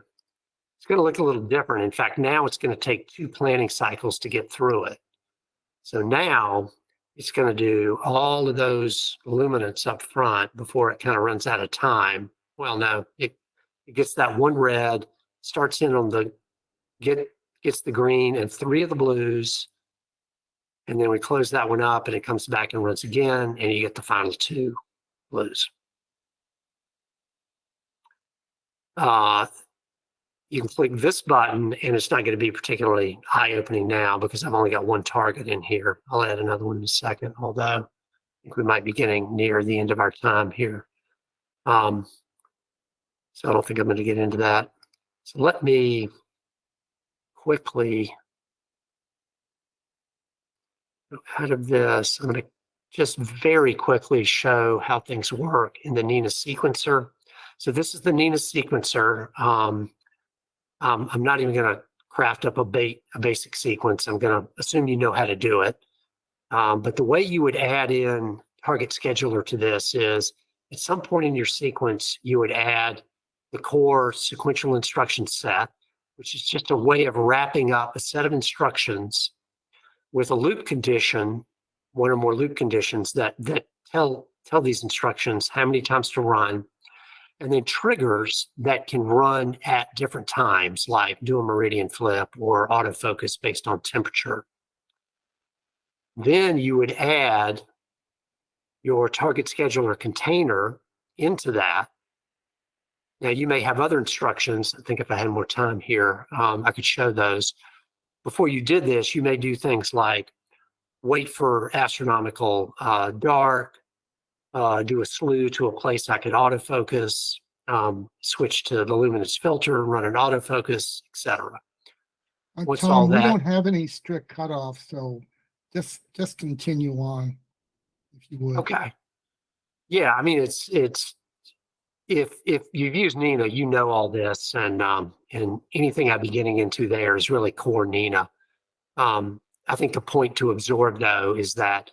It's going to look a little different. In fact, now it's going to take 2 planning cycles to get through it. So now it's going to do all of those luminance up front before it kind of runs out of time. Well, no, it gets that 1 red, starts in on the, gets the green and 3 of the blues, And then we close that one up and it comes back and runs again, and you get the final two blues. You can click this button and it's not going to be particularly eye-opening now because I've only got one target in here. I'll add another one in a second, although I think we might be getting near the end of our time here. So I don't think I'm going to get into that. So let me quickly out of this. I'm going to just very quickly show how things work in the N.I.N.A sequencer. So this is the N.I.N.A sequencer. I'm not even going to craft up a basic sequence. I'm going to assume you know how to do it. But the way you would add in target scheduler to this is at some point in your sequence, you would add the core sequential instruction set, which is just a way of wrapping up a set of instructions with a loop condition, one or more loop conditions that tell these instructions how many times to run, and then triggers that can run at different times, like do a meridian flip or autofocus based on temperature. Then you would add your target scheduler container into that. Now you may have other instructions. I think if I had more time here, I could show those. Before you did this, you may do things like wait for astronomical dark, do a slew to a place I could autofocus, switch to the luminous filter, run an autofocus, etc. What's Tom, all we that? don't have any strict cutoffs, so just continue on, if you would. Okay. Yeah, I mean it's if you've used N.I.N.A, you know all this, and anything I'd be getting into there is really core N.I.N.A. I think the point to absorb though is that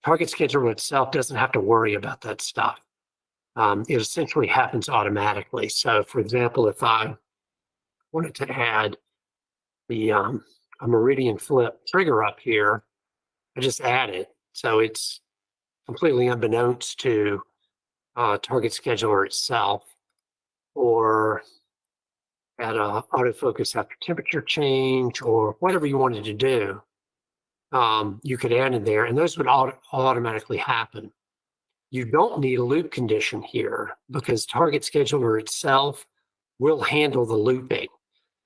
target scheduler itself doesn't have to worry about that stuff. It essentially happens automatically. So for example, if I wanted to add the a meridian flip trigger up here, I just add it. So it's completely unbeknownst to target scheduler itself, or add a autofocus after temperature change, or whatever you wanted to do. You could add in there, and those would automatically happen. You don't need a loop condition here because target scheduler itself will handle the looping.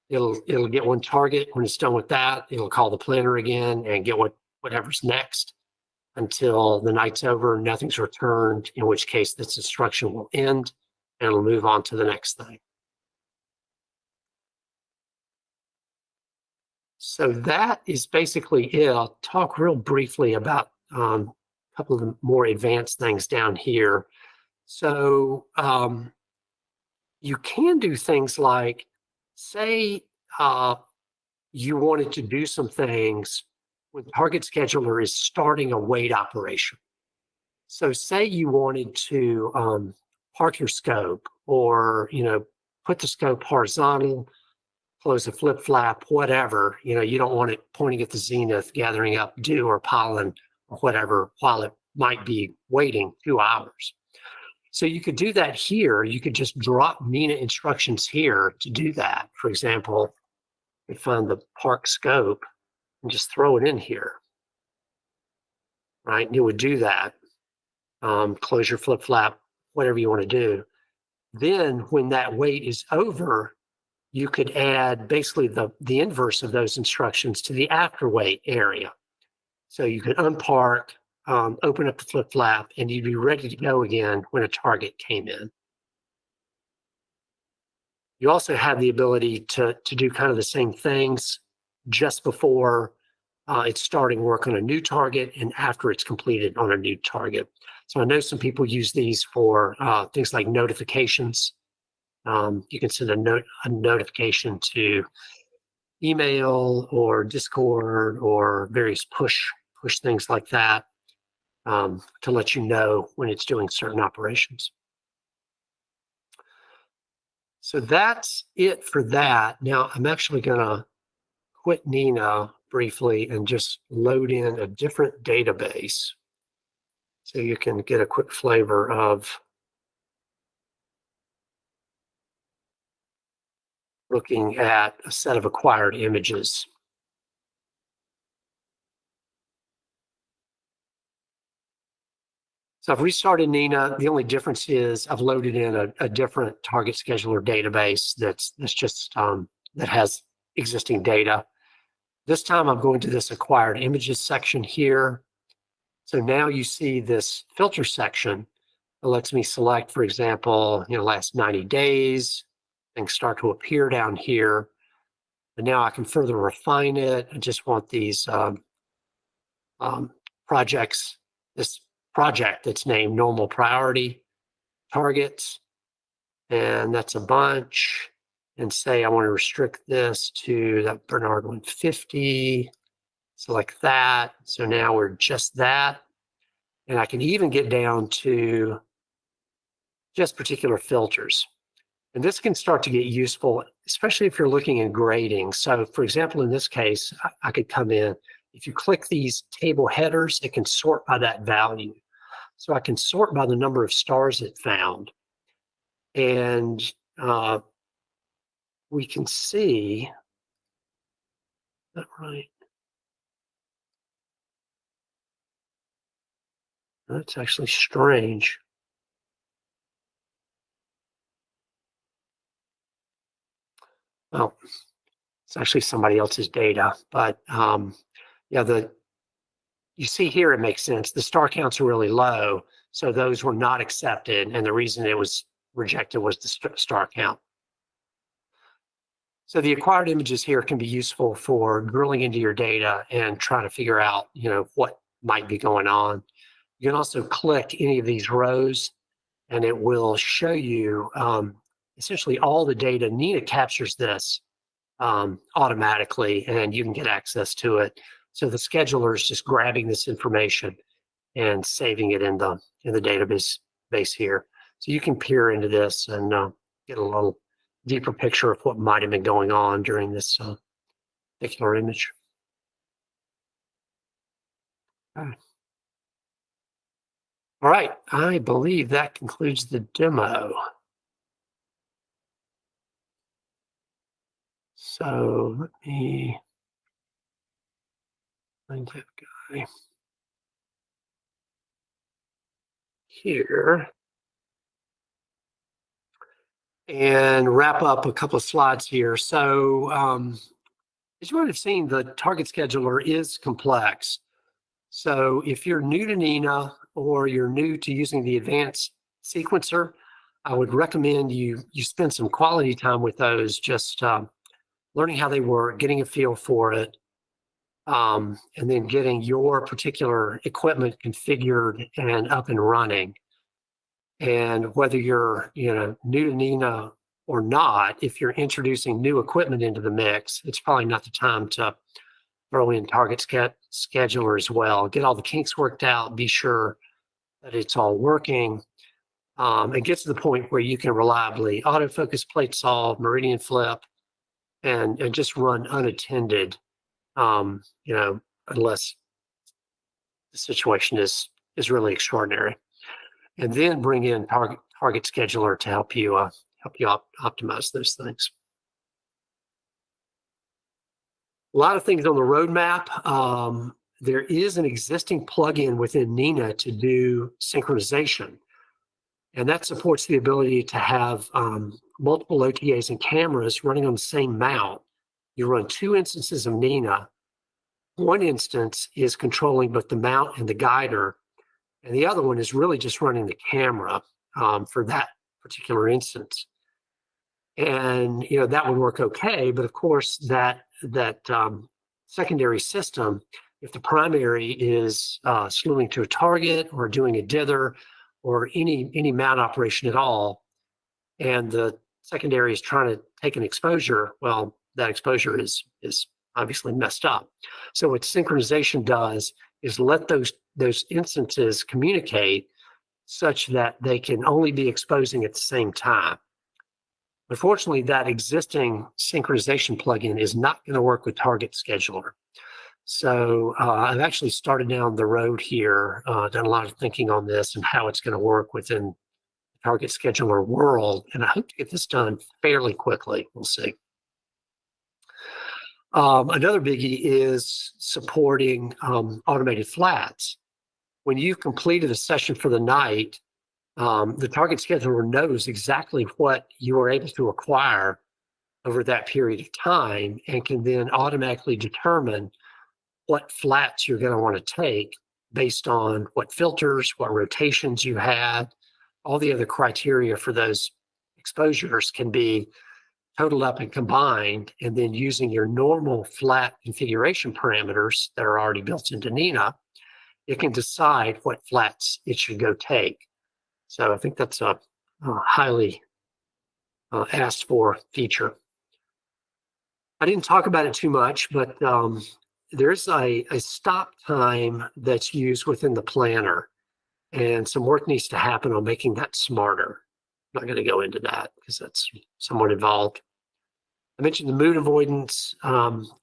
It'll get one target. When it's done with that, it'll call the planner again and get whatever's next until the night's over, nothing's returned, in which case this instruction will end and it'll move on to the next thing. So that is basically it. I'll talk real briefly about a couple of the more advanced things down here. So you can do things like, say you wanted to do some things when target scheduler is starting a wait operation. So say you wanted to park your scope, or put the scope horizontal, close a flip flap, whatever. You don't want it pointing at the zenith, gathering up dew or pollen or whatever while it might be waiting 2 hours. So you could do that here. You could just drop N.I.N.A instructions here to do that. For example, we find the park scope and just throw it in here, right? And it would do that. Close your flip flap, whatever you want to do. Then when that wait is over, you could add basically the inverse of those instructions to the after wait area. So you could unpark, open up the flip flap, and you'd be ready to go again when a target came in. You also have the ability to do kind of the same things just before it's starting work on a new target and after it's completed on a new target. So I know some people use these for things like notifications. You can send a notification to email or Discord or various push things like that to let you know when it's doing certain operations. So that's it for that. Now I'm actually going to quit N.I.N.A briefly and just load in a different database so you can get a quick flavor of looking at a set of acquired images. So I've restarted N.I.N.A. The only difference is I've loaded in a different target scheduler database that's just that has existing data. This time I'm going to this acquired images section here. So now you see this filter section that lets me select, for example, last 90 days. Things start to appear down here. And now I can further refine it. I just want these projects, this project that's named normal priority targets, and that's a bunch. And say I want to restrict this to that Bernard 150, select that. So now we're just that. And I can even get down to just particular filters. And this can start to get useful, especially if you're looking at grading. So for example, in this case, I could come in, if you click these table headers, it can sort by that value. So I can sort by the number of stars it found. And we can see, is that right? That's actually strange. Well, it's actually somebody else's data, but yeah, you see here it makes sense. The star counts are really low, so those were not accepted, and the reason it was rejected was the star count. So the acquired images here can be useful for drilling into your data and trying to figure out, what might be going on. You can also click any of these rows, and it will show you essentially all the data. N.I.N.A captures this automatically, and you can get access to it. So the scheduler is just grabbing this information and saving it in the database here. So you can peer into this and get a little deeper picture of what might have been going on during this particular image. Okay. All right, I believe that concludes the demo. So let me find that guy here and wrap up a couple of slides here. So as you might have seen, the target scheduler is complex. So if you're new to N.I.N.A or you're new to using the advanced sequencer, I would recommend you spend some quality time with those, just learning how they work, getting a feel for it, and then getting your particular equipment configured and up and running. And whether you're new to N.I.N.A or not, if you're introducing new equipment into the mix, it's probably not the time to throw in target scheduler as well. Get all the kinks worked out, be sure that it's all working, and get to the point where you can reliably autofocus, plate solve, meridian flip, and just run unattended, unless the situation is really extraordinary. And then bring in target scheduler to help you optimize those things. A lot of things on the roadmap. There is an existing plugin within N.I.N.A to do synchronization, and that supports the ability to have multiple OTAs and cameras running on the same mount. You run 2 instances of N.I.N.A. One instance is controlling both the mount and the guider, and the other one is really just running the camera for that particular instance. And that would work okay, but of course that secondary system, if the primary is slewing to a target or doing a dither or any mount operation at all, and the secondary is trying to take an exposure, well, that exposure is obviously messed up. So what synchronization does is let those instances communicate such that they can only be exposing at the same time. Unfortunately, that existing synchronization plugin is not going to work with Target Scheduler. So I've actually started down the road here, done a lot of thinking on this and how it's going to work within the Target Scheduler world, and I hope to get this done fairly quickly. We'll see. Another biggie is supporting automated flats, when you've completed a session for the night, the target scheduler knows exactly what you were able to acquire over that period of time and can then automatically determine what flats you're going to want to take based on what filters, what rotations you had. All the other criteria for those exposures can be totaled up and combined, and then using your normal flat configuration parameters that are already built into N.I.N.A, it can decide what flats it should go take. So I think that's a highly asked for feature. I didn't talk about it too much, but there's a stop time that's used within the planner, and some work needs to happen on making that smarter. I'm not going to go into that because that's somewhat involved. I mentioned the moon avoidance,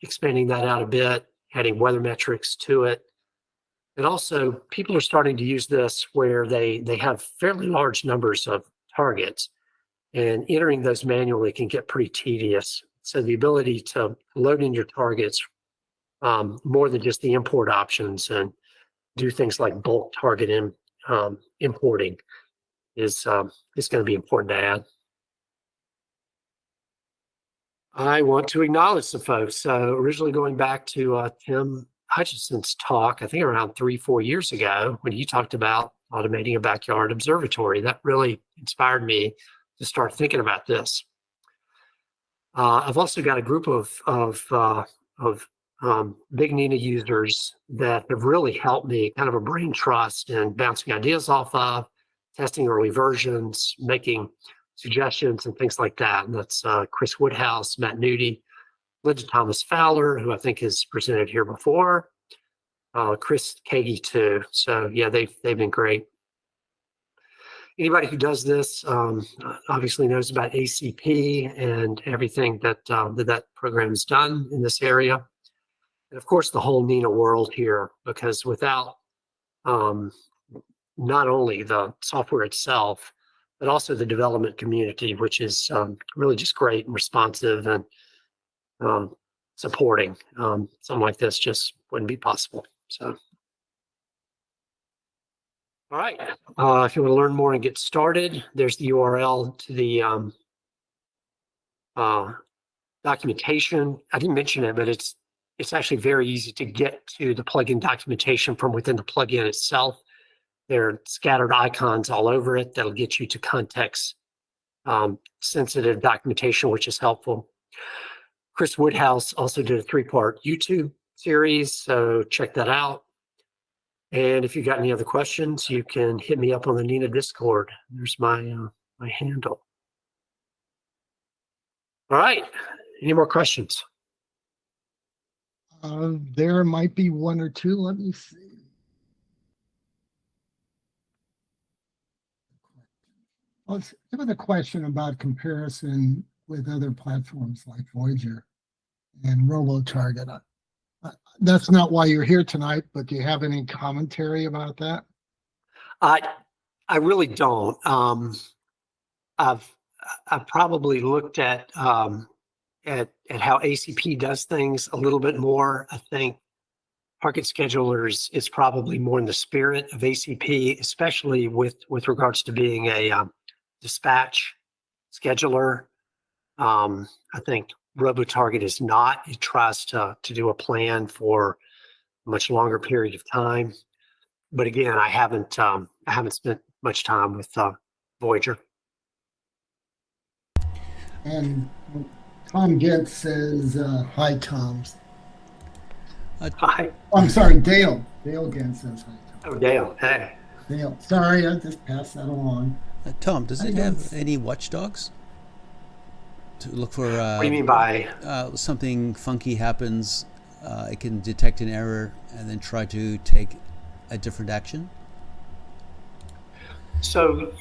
expanding that out a bit, adding weather metrics to it. And also, people are starting to use this where they have fairly large numbers of targets, and entering those manually can get pretty tedious. So the ability to load in your targets more than just the import options and do things like bulk target importing is going to be important to add. I want to acknowledge the folks. Originally going back to Tim Hutchinson's talk, I think around 3-4 years ago, when he talked about automating a backyard observatory, that really inspired me to start thinking about this. I've also got a group of big N.I.N.A users that have really helped me, kind of a brain trust and bouncing ideas off of, testing early versions, making suggestions and things like that. And that's Chris Woodhouse, Matt Nudie, Linda Thomas Fowler, who I think has presented here before, Chris Kagi too. So yeah, they've been great. Anybody who does this obviously knows about ACP and everything that that program has done in this area. And of course, the whole N.I.N.A world here, because without not only the software itself, but also the development community, which is really just great and responsive and supporting. Something like this just wouldn't be possible. So, all right. If you want to learn more and get started, there's the URL to the documentation. I didn't mention it, but it's actually very easy to get to the plugin documentation from within the plugin itself. There are scattered icons all over it that'll get you to context sensitive documentation, which is helpful. Chris Woodhouse also did a 3-part YouTube series, so check that out. And if you got any other questions, you can hit me up on the N.I.N.A Discord. There's my my handle. All right. Any more questions? There might be one or two. Let me see. Let's give it a question about comparison with other platforms like Voyager and RoboTarget. That's not why you're here tonight, but do you have any commentary about that? I really don't. I've probably looked at how ACP does things a little bit more. I think Target Schedulers is probably more in the spirit of ACP, especially with regards to being a dispatch scheduler. I think RoboTarget is not. It tries to do a plan for a much longer period of time. But again, I haven't spent much time with Voyager. And Tom Getz says, hi, Tom. Hi. Oh, I'm sorry, Dale. Dale Getz says hi, Tom. Oh, Dale. Hey. Dale. Sorry, I just passed that along. Tom, does it have any watchdogs to look for? What do you mean by? Something funky happens, it can detect an error and then try to take a different action? So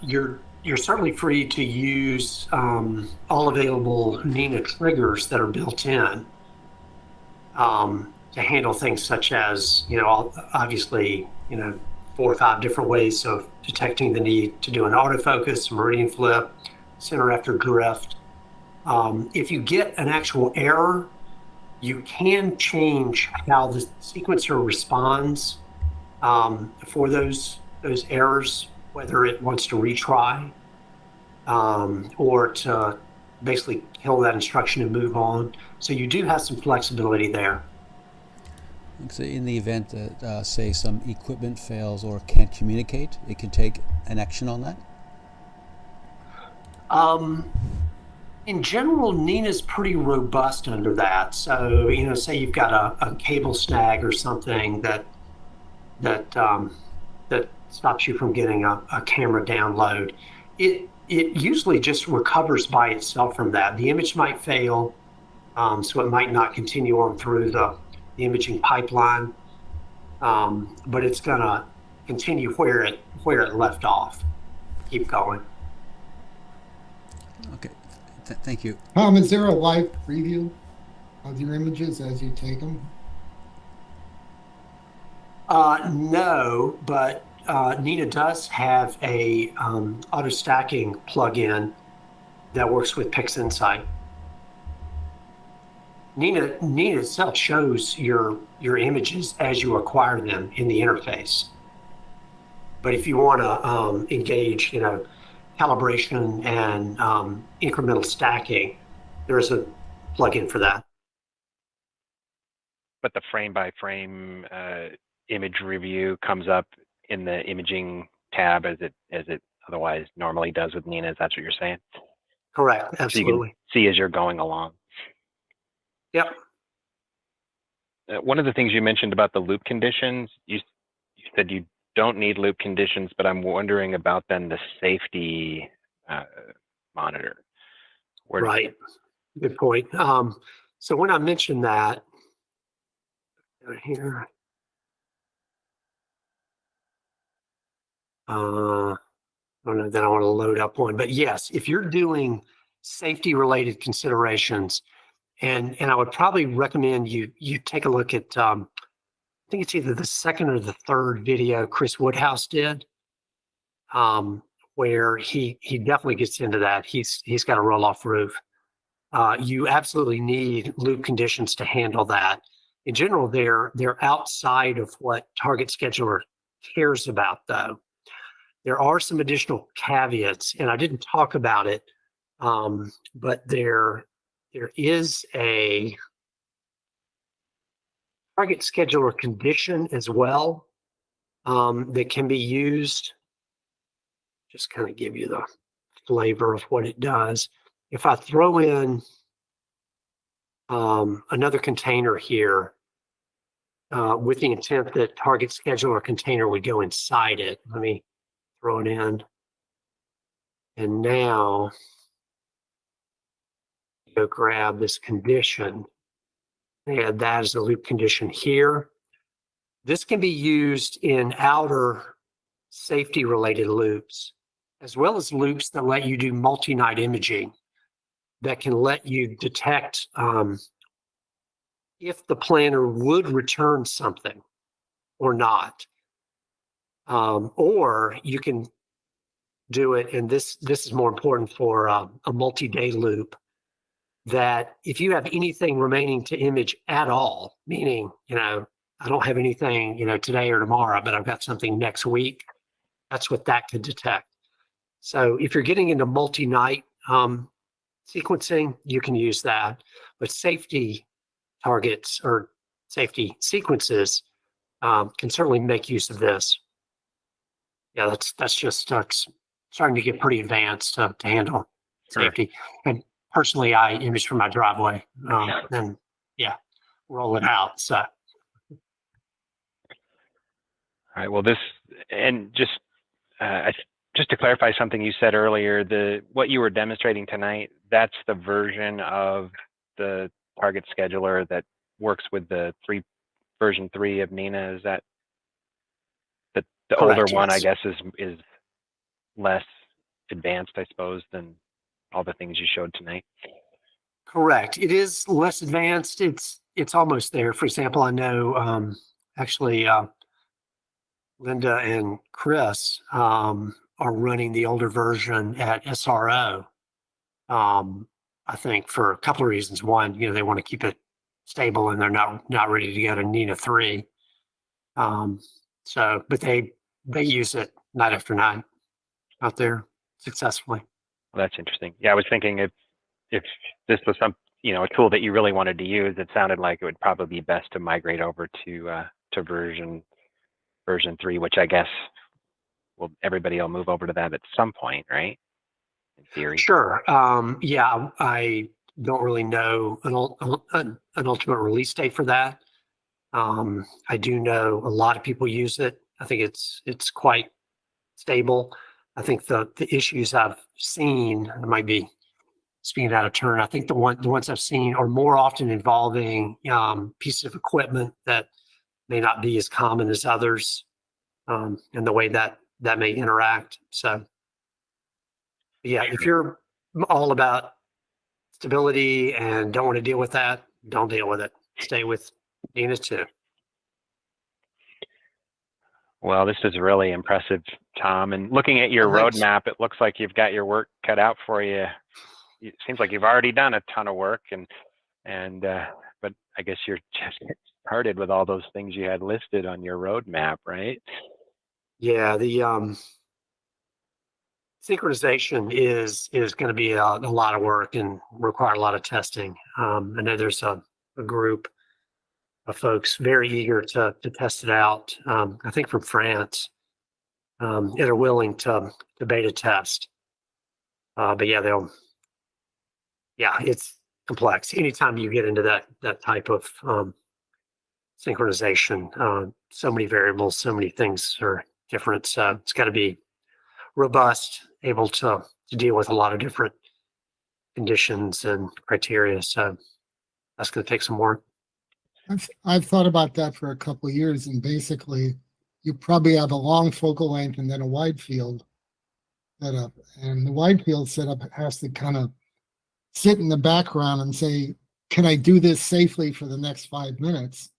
you're certainly free to use all available N.I.N.A triggers that are built in to handle things such as, obviously, 4 or 5 different ways of detecting the need to do an autofocus, meridian flip, center after drift. If you get an actual error, you can change how the sequencer responds for those errors, whether it wants to retry or to basically kill that instruction and move on. So you do have some flexibility there. So in the event that, say, some equipment fails or can't communicate, it can take an action on that? In general, N.I.N.A is pretty robust under that. So, say you've got a cable snag or something that stops you from getting a camera download. It usually just recovers by itself from that. The image might fail, so it might not continue on through the imaging pipeline, but it's gonna continue where it left off. Keep going. Okay, thank you. Tom, is there a live preview of your images as you take them? No, but N.I.N.A does have a auto stacking plugin that works with PixInsight. N.I.N.A itself shows your images as you acquire them in the interface. But if you want to engage, calibration and incremental stacking, there's a plugin for that. But the frame by frame image review comes up in the imaging tab as it otherwise normally does with N.I.N.A. That's what you're saying? Correct. Absolutely. So you can see as you're going along. Yep. One of the things you mentioned about the loop conditions, you said you don't need loop conditions, but I'm wondering about then the safety monitor. Right. Good point. So when I mentioned that, here, I don't know that I want to load up one, but yes, if you're doing safety related considerations, and I would probably recommend you take a look at, I think it's either the second or the third video Chris Woodhouse did, where he definitely gets into that. He's got a roll off roof. You absolutely need loop conditions to handle that. In general, they're outside of what Target Scheduler cares about, though. There are some additional caveats, and I didn't talk about it, but there is a Target Scheduler condition as well that can be used. Just kind of give you the flavor of what it does. If I throw in another container here with the intent that Target Scheduler container would go inside it, let me throw it in. And now go grab this condition, add that as a loop condition here. This can be used in outer safety related loops, as well as loops that let you do multi-night imaging that can let you detect if the planner would return something or not. Or you can do it, and this is more important for a multi-day loop, that if you have anything remaining to image at all, meaning, I don't have anything, today or tomorrow, but I've got something next week, that's what that could detect. So if you're getting into multi-night sequencing, you can use that. But safety targets or safety sequences can certainly make use of this. Yeah, that's just starting to get pretty advanced to handle safety. And personally, I image from my driveway and roll it out. So. All right. Well, and just to clarify something you said earlier, what you were demonstrating tonight, that's the version of the Target Scheduler that works with the version 3 of N.I.N.A. Is that the Correct, older one? yes. I guess is less advanced, I suppose, than all the things you showed tonight. Correct. It is less advanced. It's almost there. For example, I know actually Linda and Chris are running the older version at SRO. I think for a couple of reasons. One, they want to keep it stable and they're not ready to go to N.I.N.A 3. So, but they use it night after night out there successfully. Well, that's interesting. Yeah, I was thinking if this was some, a tool that you really wanted to use, it sounded like it would probably be best to migrate over to version 3, which I guess everybody will move over to that at some point, right? In theory. Sure. Yeah, I don't really know an ultimate release date for that. I do know a lot of people use it. I think it's quite stable. I think the issues I've seen, I might be speaking out of turn. I think the ones I've seen are more often involving pieces of equipment that may not be as common as others, and the way that may interact. So, yeah, if you're all about stability and don't want to deal with that, don't deal with it. Stay with N.I.N.A 2. Well, this is really impressive, Tom. And looking at your Thanks. roadmap, it looks like you've got your work cut out for you. It seems like you've already done a ton of work, but I guess you're just getting started with all those things you had listed on your roadmap, right? Yeah, the synchronization is going to be a lot of work and require a lot of testing. I know there's a group of folks very eager to test it out. I think from France, that are willing to beta test. But yeah, it's complex. Anytime you get into that type of synchronization, so many variables, so many things are different. So it's got to be robust, able to deal with a lot of different conditions and criteria. So that's going to take some work. I've thought about that for a couple of years, and basically, you probably have a long focal length and then a wide field setup, and the wide field setup has to kind of sit in the background and say, "Can I do this safely for the next 5 minutes?"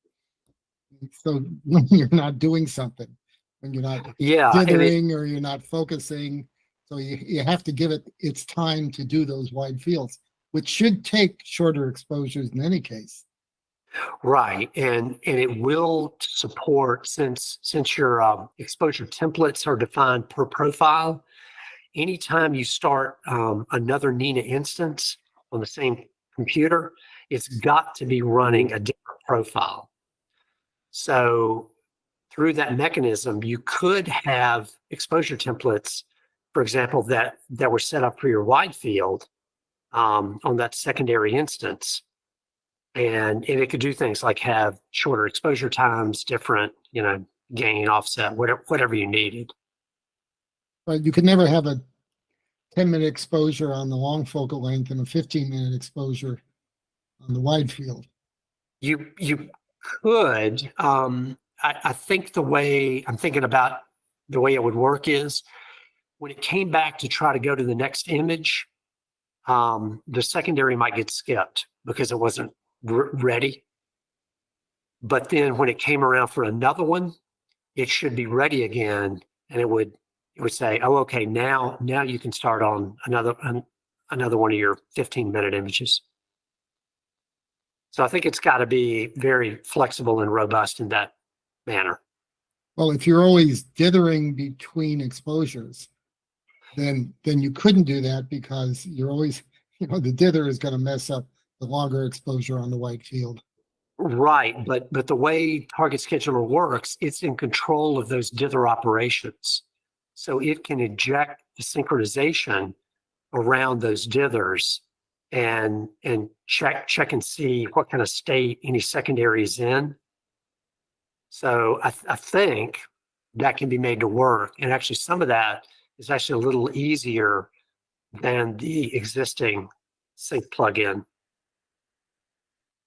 So when you're not doing something, when you're not dithering or you're not focusing, so you have to give it its time to do those wide fields, which should take shorter exposures in any case. Right, and it will support, since your exposure templates are defined per profile. Anytime you start another N.I.N.A instance on the same computer, it's got to be running a different profile. So through that mechanism, you could have exposure templates, for example, that were set up for your wide field on that secondary instance. And it could do things like have shorter exposure times, different, gain, offset, whatever you needed. But you could never have a 10-minute exposure on the long focal length and a 15-minute exposure on the wide field. You could. I think the way I'm thinking about the way it would work is when it came back to try to go to the next image, the secondary might get skipped because it wasn't ready. But then when it came around for another one, it should be ready again, and it would say, "Oh, okay, now you can start on another one of your 15-minute images." So I think it's got to be very flexible and robust in that manner. Well, if you're always dithering between exposures, then you couldn't do that because you're always, the dither is going to mess up the longer exposure on the wide field. Right, but the way Target Scheduler works, it's in control of those dither operations. So it can inject the synchronization around those dithers and check and see what kind of state any secondary is in. So I think that can be made to work. And actually some of that is actually a little easier than the existing sync plugin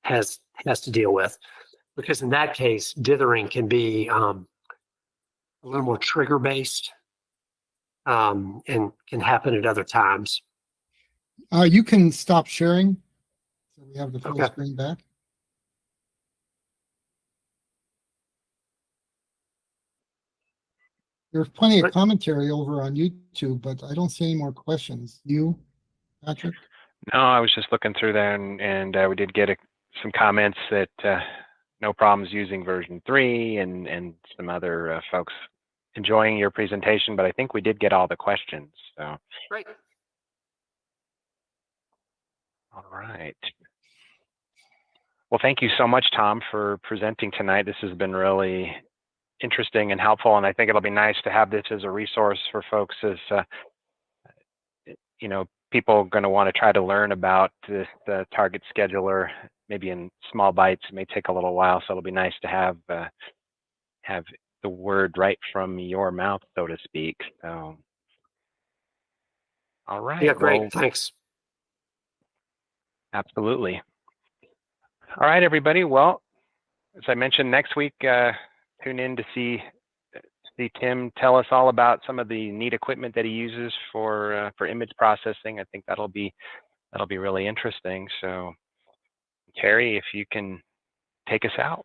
has to deal with, because in that case, dithering can be a little more trigger based and can happen at other times. You can stop sharing. So we have the full Okay. screen back. There's plenty of commentary over on YouTube, but I don't see any more questions. You, Patrick? No, I was just looking through there, and we did get some comments that no problems using version 3, and some other folks enjoying your presentation, but I think we did get all the questions. So, Great. all right. Well, thank you so much, Tom, for presenting tonight. This has been really interesting and helpful, and I think it'll be nice to have this as a resource for folks as, you know, people going to want to try to learn about the target scheduler, maybe in small bites. It may take a little while, so it'll be nice to have the word right from your mouth, so to speak. So, all right. Yeah, great. Well, Thanks. absolutely. All right, everybody. Well, as I mentioned, next week, tune in to see Tim tell us all about some of the neat equipment that he uses for image processing. I think that'll be really interesting. So, Terry, if you can take us out.